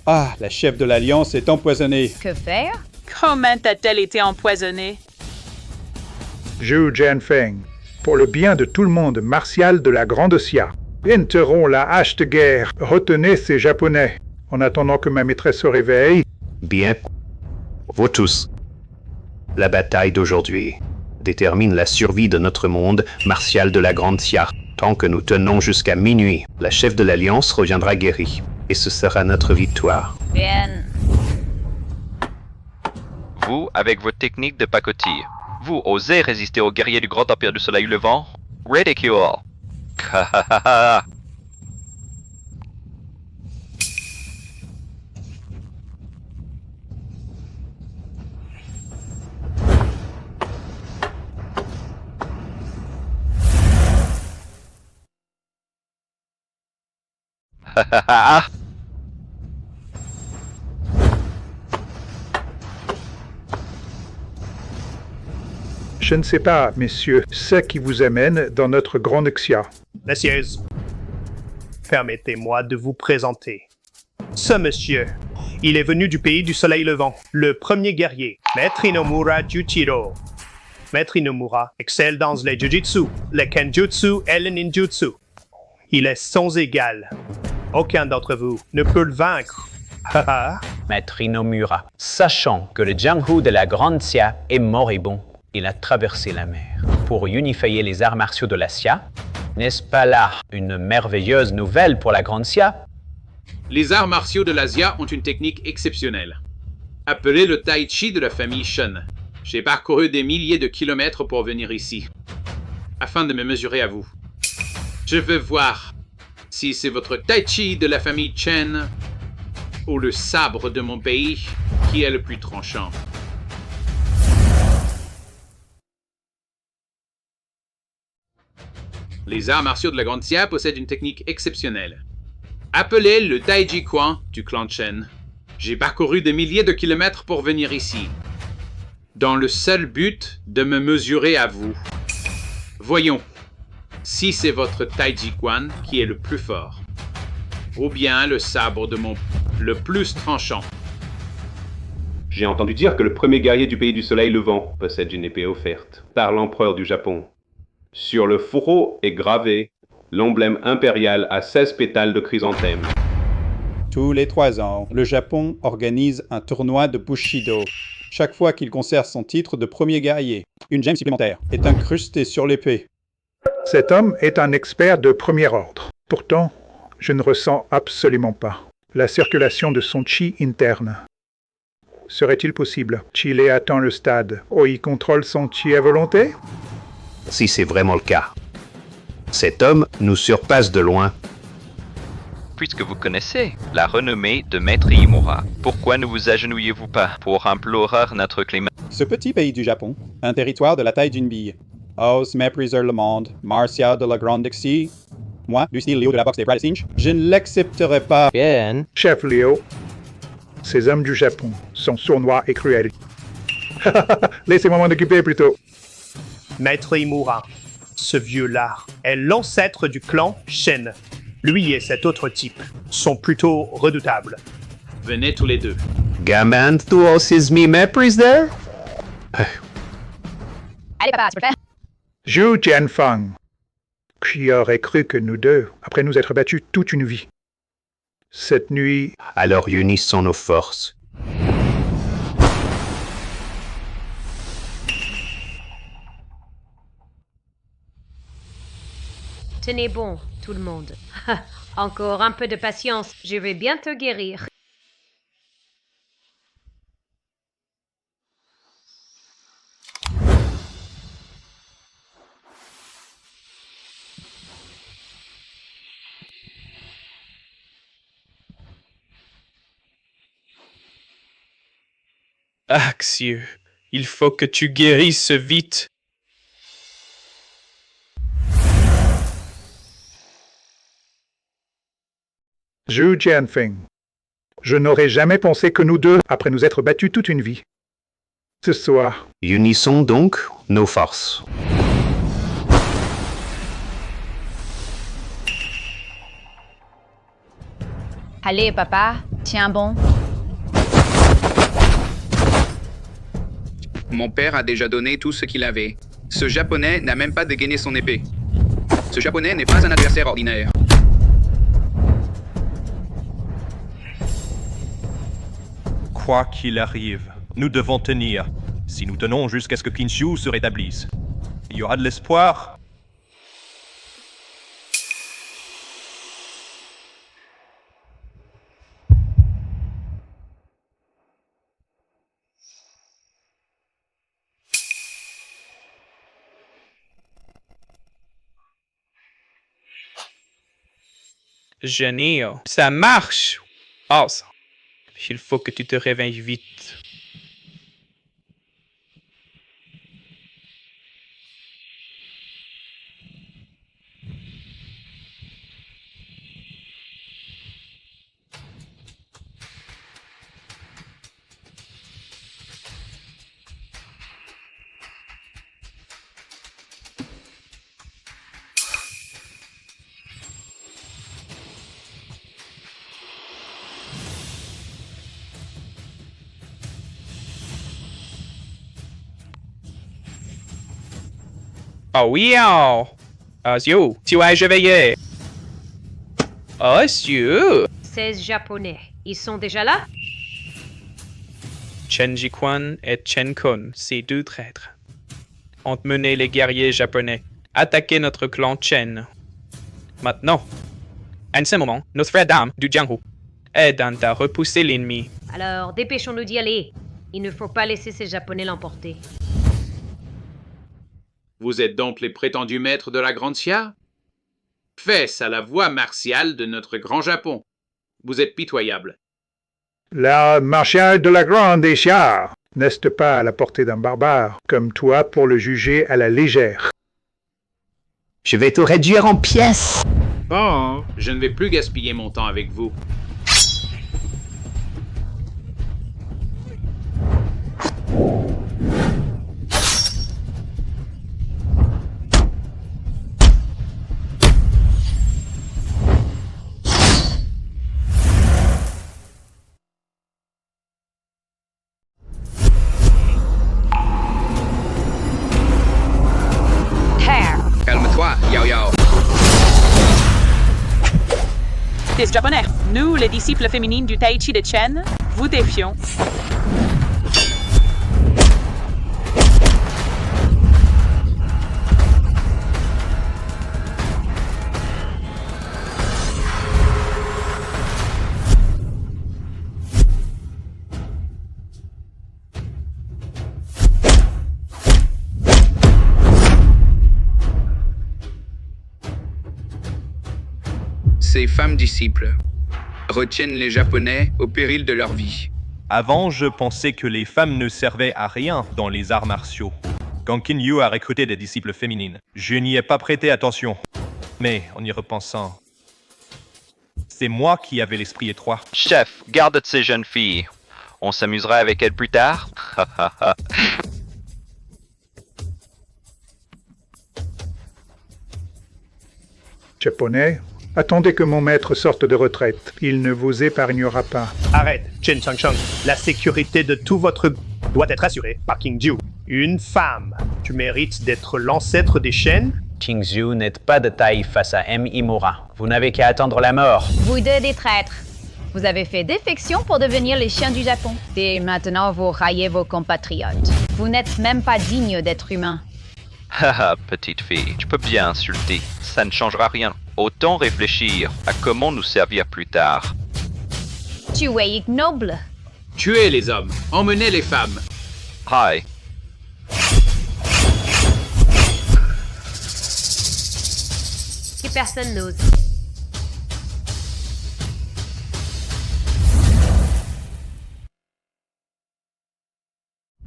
Ah, la chef de l'Alliance est empoisonnée. Que faire? Comment a-t-elle été empoisonnée? Zhou Jianfeng, pour le bien de tout le monde martial de la Grande Xia, interromps la hache de guerre. Retenez ces Japonais. En attendant que ma maîtresse se réveille. Bien. Vous tous. La bataille d'aujourd'hui détermine la survie de notre monde martial de la Grande Xia. Tant que nous tenons jusqu'à minuit, la chef de l'Alliance reviendra guérie. Et ce sera notre victoire. Bien. Vous, avec vos techniques de pacotille, vous osez résister aux guerriers du Grand Empire du Soleil Levant? Ridicule! Je ne sais pas, messieurs, ce qui vous amène dans notre grande Xia. Messieurs, permettez-moi de vous présenter. Ce monsieur, il est venu du pays du soleil levant, le premier guerrier, Maître Inomura Juchiro. Maître Inomura excelle dans les jujitsu, le kenjutsu et le ninjutsu. Il est sans égal. Aucun d'entre vous ne peut le vaincre. Maître Inomura, sachant que le Jianghu de la Grande Xia est moribond, il a traversé la mer pour unifier les arts martiaux de la Xia. N'est-ce pas là une merveilleuse nouvelle pour la Grande Xia? Les arts martiaux de l'Asia ont une technique exceptionnelle. Appelé le Tai Chi de la famille Shen. J'ai parcouru des milliers de kilomètres pour venir ici, afin de me mesurer à vous. Je veux voir si c'est votre Tai Chi de la famille Chen ou le sabre de mon pays qui est le plus tranchant. Les arts martiaux de la Grande Xia possèdent une technique exceptionnelle. Appelé le Taiji Quan du clan Chen. J'ai parcouru des milliers de kilomètres pour venir ici, dans le seul but de me mesurer à vous. Voyons si c'est votre Taiji Quan qui est le plus fort, ou bien le sabre de mon le plus tranchant. J'ai entendu dire que le premier guerrier du pays du soleil levant possède une épée offerte par l'empereur du Japon. Sur le fourreau est gravé l'emblème impérial à 16 pétales de chrysanthème. Tous les 3 ans, le Japon organise un tournoi de Bushido. Chaque fois qu'il conserve son titre de premier guerrier, une gemme supplémentaire est incrustée sur l'épée. Cet homme est un expert de premier ordre. Pourtant, je ne ressens absolument pas la circulation de son chi interne. Serait-il possible qu'il ait atteint le stade où il contrôle son chi à volonté? Si c'est vraiment le cas, cet homme nous surpasse de loin. Puisque vous connaissez la renommée de Maître Imura, pourquoi ne vous agenouillez-vous pas pour implorer notre clémence? Ce petit pays du Japon, un territoire de la taille d'une bille, ose mépriser le monde martial de la Grande Xia. Moi, du style Léo de la boxe des Bradley Singe, je ne l'accepterai pas. Bien. Chef Léo, ces hommes du Japon sont sournois et cruels. Laissez-moi m'en occuper plutôt. Maître Imura, ce vieux-là est l'ancêtre du clan Shen. Lui et cet autre type sont plutôt redoutables. Venez tous les deux. Gamin, tu oses me mépriser? Allez, papa, tu peux le faire? Zhu Jianfeng. Qui aurait cru que nous deux, après nous être battus toute une vie, cette nuit... Alors unissons nos forces. Tenez bon, tout le monde. Encore un peu de patience, je vais bientôt guérir. Axieux, il faut que tu guérisses vite. Zhu Jianfeng. Je n'aurais jamais pensé que nous deux, après nous être battus toute une vie. Ce soir... Unissons donc nos forces. Allez, papa, tiens bon. Mon père a déjà donné tout ce qu'il avait. Ce japonais n'a même pas dégainé son épée. Ce japonais n'est pas un adversaire ordinaire. Quoi qu'il arrive, nous devons tenir. Si nous tenons jusqu'à ce que Kinshu se rétablisse, il y aura de l'espoir. Génial, ça marche. Awesome. Il faut que tu te réveilles vite. Oh oui, oh. Ozio, tu as réveillé. Ozio. 16 Japonais. Ils sont déjà là? Chen Jiquan et Chen Kun, ces deux traîtres, ont mené les guerriers japonais attaquer notre clan Chen. Maintenant, en ce moment, nos frères d'armes du Jianghu aident à repousser l'ennemi. Alors, dépêchons-nous d'y aller. Il ne faut pas laisser ces Japonais l'emporter. Vous êtes donc les prétendus maîtres de la Grande Xia? Fesse à la voix martiale de notre grand Japon. Vous êtes pitoyable. La martiale de la Grande Xia n'est pas à la portée d'un barbare, comme toi pour le juger à la légère. Je vais te réduire en pièces. Bon, je ne vais plus gaspiller mon temps avec vous. Calme-toi, Yao Yao. Des Japonais, nous, les disciples féminines du Tai Chi de Chen, vous défions. Ces femmes disciples retiennent les Japonais au péril de leur vie. Avant, je pensais que les femmes ne servaient à rien dans les arts martiaux. Quand Qin Yu a recruté des disciples féminines, je n'y ai pas prêté attention. Mais, en y repensant, c'est moi qui avais l'esprit étroit. Chef, garde ces jeunes filles. On s'amusera avec elles plus tard. Japonais, attendez que mon maître sorte de retraite. Il ne vous épargnera pas. Arrête, Chen Changcheng. La sécurité de tout votre doit être assurée par King Jiu. Une femme. Tu mérites d'être l'ancêtre des Shen? King Zhu n'est pas de taille face à M. Imura. Vous n'avez qu'à attendre la mort. Vous deux des traîtres. Vous avez fait défection pour devenir les chiens du Japon. Et maintenant, vous raillez vos compatriotes. Vous n'êtes même pas digne d'être humain. Haha, petite fille, tu peux bien insulter. Ça ne changera rien. Autant réfléchir à comment nous servir plus tard. Tu es ignoble. Tuez les hommes, emmenez les femmes. Hi. Que personne n'ose.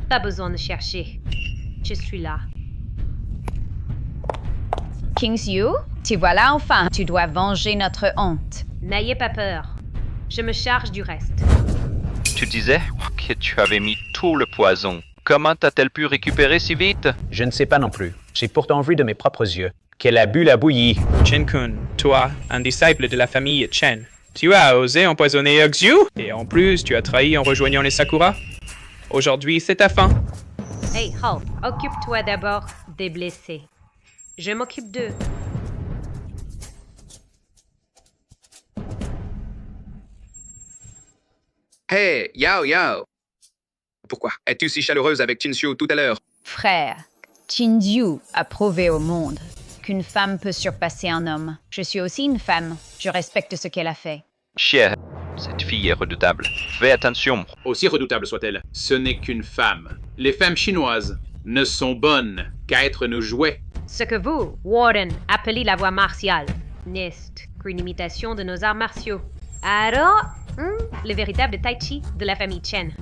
Pas besoin de chercher. Je suis là. King's-Yu, tu voilà enfin. Tu dois venger notre honte. N'ayez pas peur. Je me charge du reste. Tu disais que tu avais mis tout le poison. Comment a-t-elle pu récupérer si vite? Je ne sais pas non plus. J'ai pourtant vu de mes propres yeux qu'elle a bu la bouillie. Chen-kun, toi, un disciple de la famille Chen, tu as osé empoisonner Ozyu? Et en plus, tu as trahi en rejoignant les Sakura? Aujourd'hui, c'est ta fin. Hey, Hulk, occupe-toi d'abord des blessés. Je m'occupe d'eux. Hey, Yao Yao. Pourquoi es-tu si chaleureuse avec Chinxiu tout à l'heure? Frère, Qin-Yu a prouvé au monde qu'une femme peut surpasser un homme. Je suis aussi une femme. Je respecte ce qu'elle a fait. Chien, cette fille est redoutable. Fais attention. Aussi redoutable soit-elle, ce n'est qu'une femme. Les femmes chinoises ne sont bonnes qu'à être nos jouets. Ce que vous, Warden, appelez la voie martiale, n'est qu'une imitation de nos arts martiaux. Alors, le véritable Tai Chi de la famille Chen.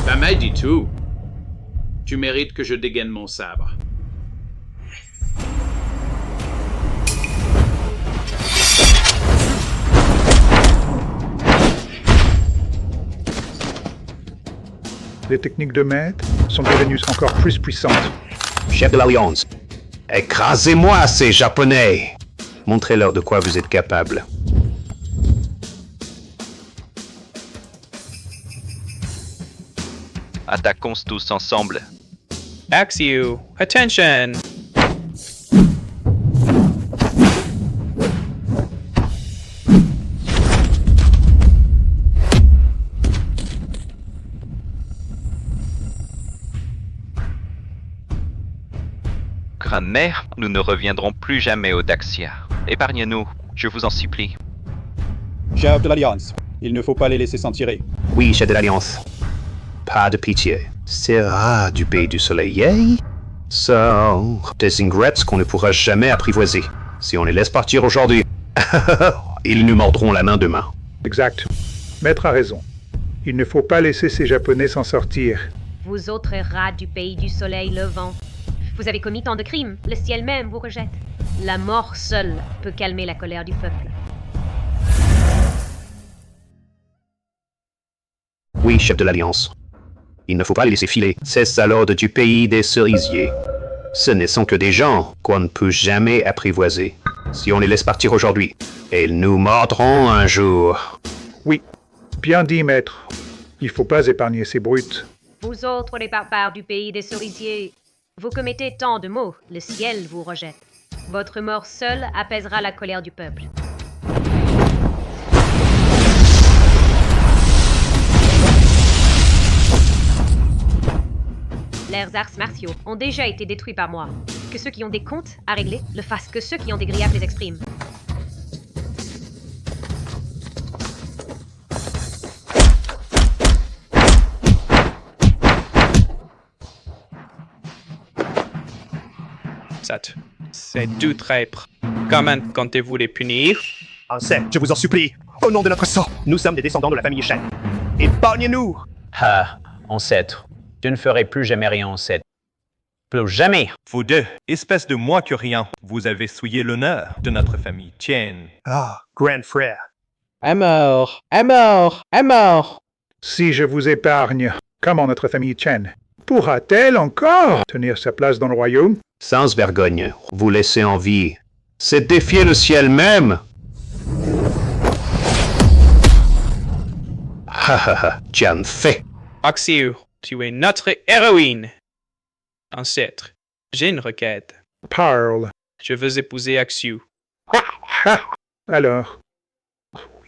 Pas mal du tout. Tu mérites que je dégaine mon sabre. Les techniques de maître sont devenues encore plus puissantes. Chef de l'Alliance, écrasez-moi ces Japonais! Montrez-leur de quoi vous êtes capable. Attaquons tous ensemble. Axio, attention! Grand-mère, nous ne reviendrons plus jamais au Daxia. Épargne-nous, je vous en supplie. Chef de l'Alliance, il ne faut pas les laisser s'en tirer. Oui, chef de l'Alliance. Pas de pitié. C'est rare du pays du soleil, yay? Ça, des ingrates qu'on ne pourra jamais apprivoiser. Si on les laisse partir aujourd'hui, ils nous mordront la main demain. Exact. Maître a raison. Il ne faut pas laisser ces Japonais s'en sortir. Vous autres rats du pays du soleil levant, vous avez commis tant de crimes, le ciel même vous rejette. La mort seule peut calmer la colère du peuple. Oui, chef de l'Alliance. Il ne faut pas les laisser filer, ces salauds du pays des cerisiers. Ce ne sont que des gens qu'on ne peut jamais apprivoiser. Si on les laisse partir aujourd'hui, ils nous mordront un jour. Oui, bien dit, maître. Il faut pas épargner ces brutes. Vous autres les barbares du pays des cerisiers, vous commettez tant de maux, le ciel vous rejette. Votre mort seule apaisera la colère du peuple. Leurs arts martiaux ont déjà été détruits par moi. Que ceux qui ont des comptes à régler le fassent, que ceux qui ont des griefs les expriment. C'est du traître. Comment comptez-vous les punir? Ancêtre, je vous en supplie, au nom de notre sang, nous sommes des descendants de la famille Shen. Épargnez-nous! Ah, ancêtre. Je ne ferai plus jamais rien, ancêtre. Plus jamais! Vous deux, espèce de moins que rien, vous avez souillé l'honneur de notre famille Chen. Ah, grand frère. À mort! À mort! À mort! Si je vous épargne, comment notre famille Chen pourra-t-elle encore tenir sa place dans le royaume? Sans vergogne, vous laisser en vie. C'est défier le ciel même! Ha ha ha, Tian fait! Axio, tu es notre héroïne! Ancêtre, j'ai une requête. Parle. Je veux épouser Axio. Ah, alors,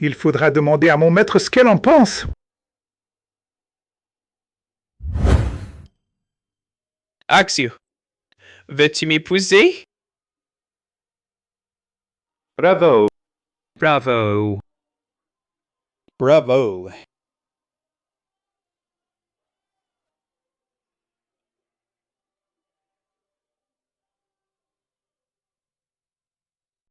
il faudra demander à mon maître ce qu'elle en pense. Axio, veux-tu m'épouser? Bravo. Bravo. Bravo.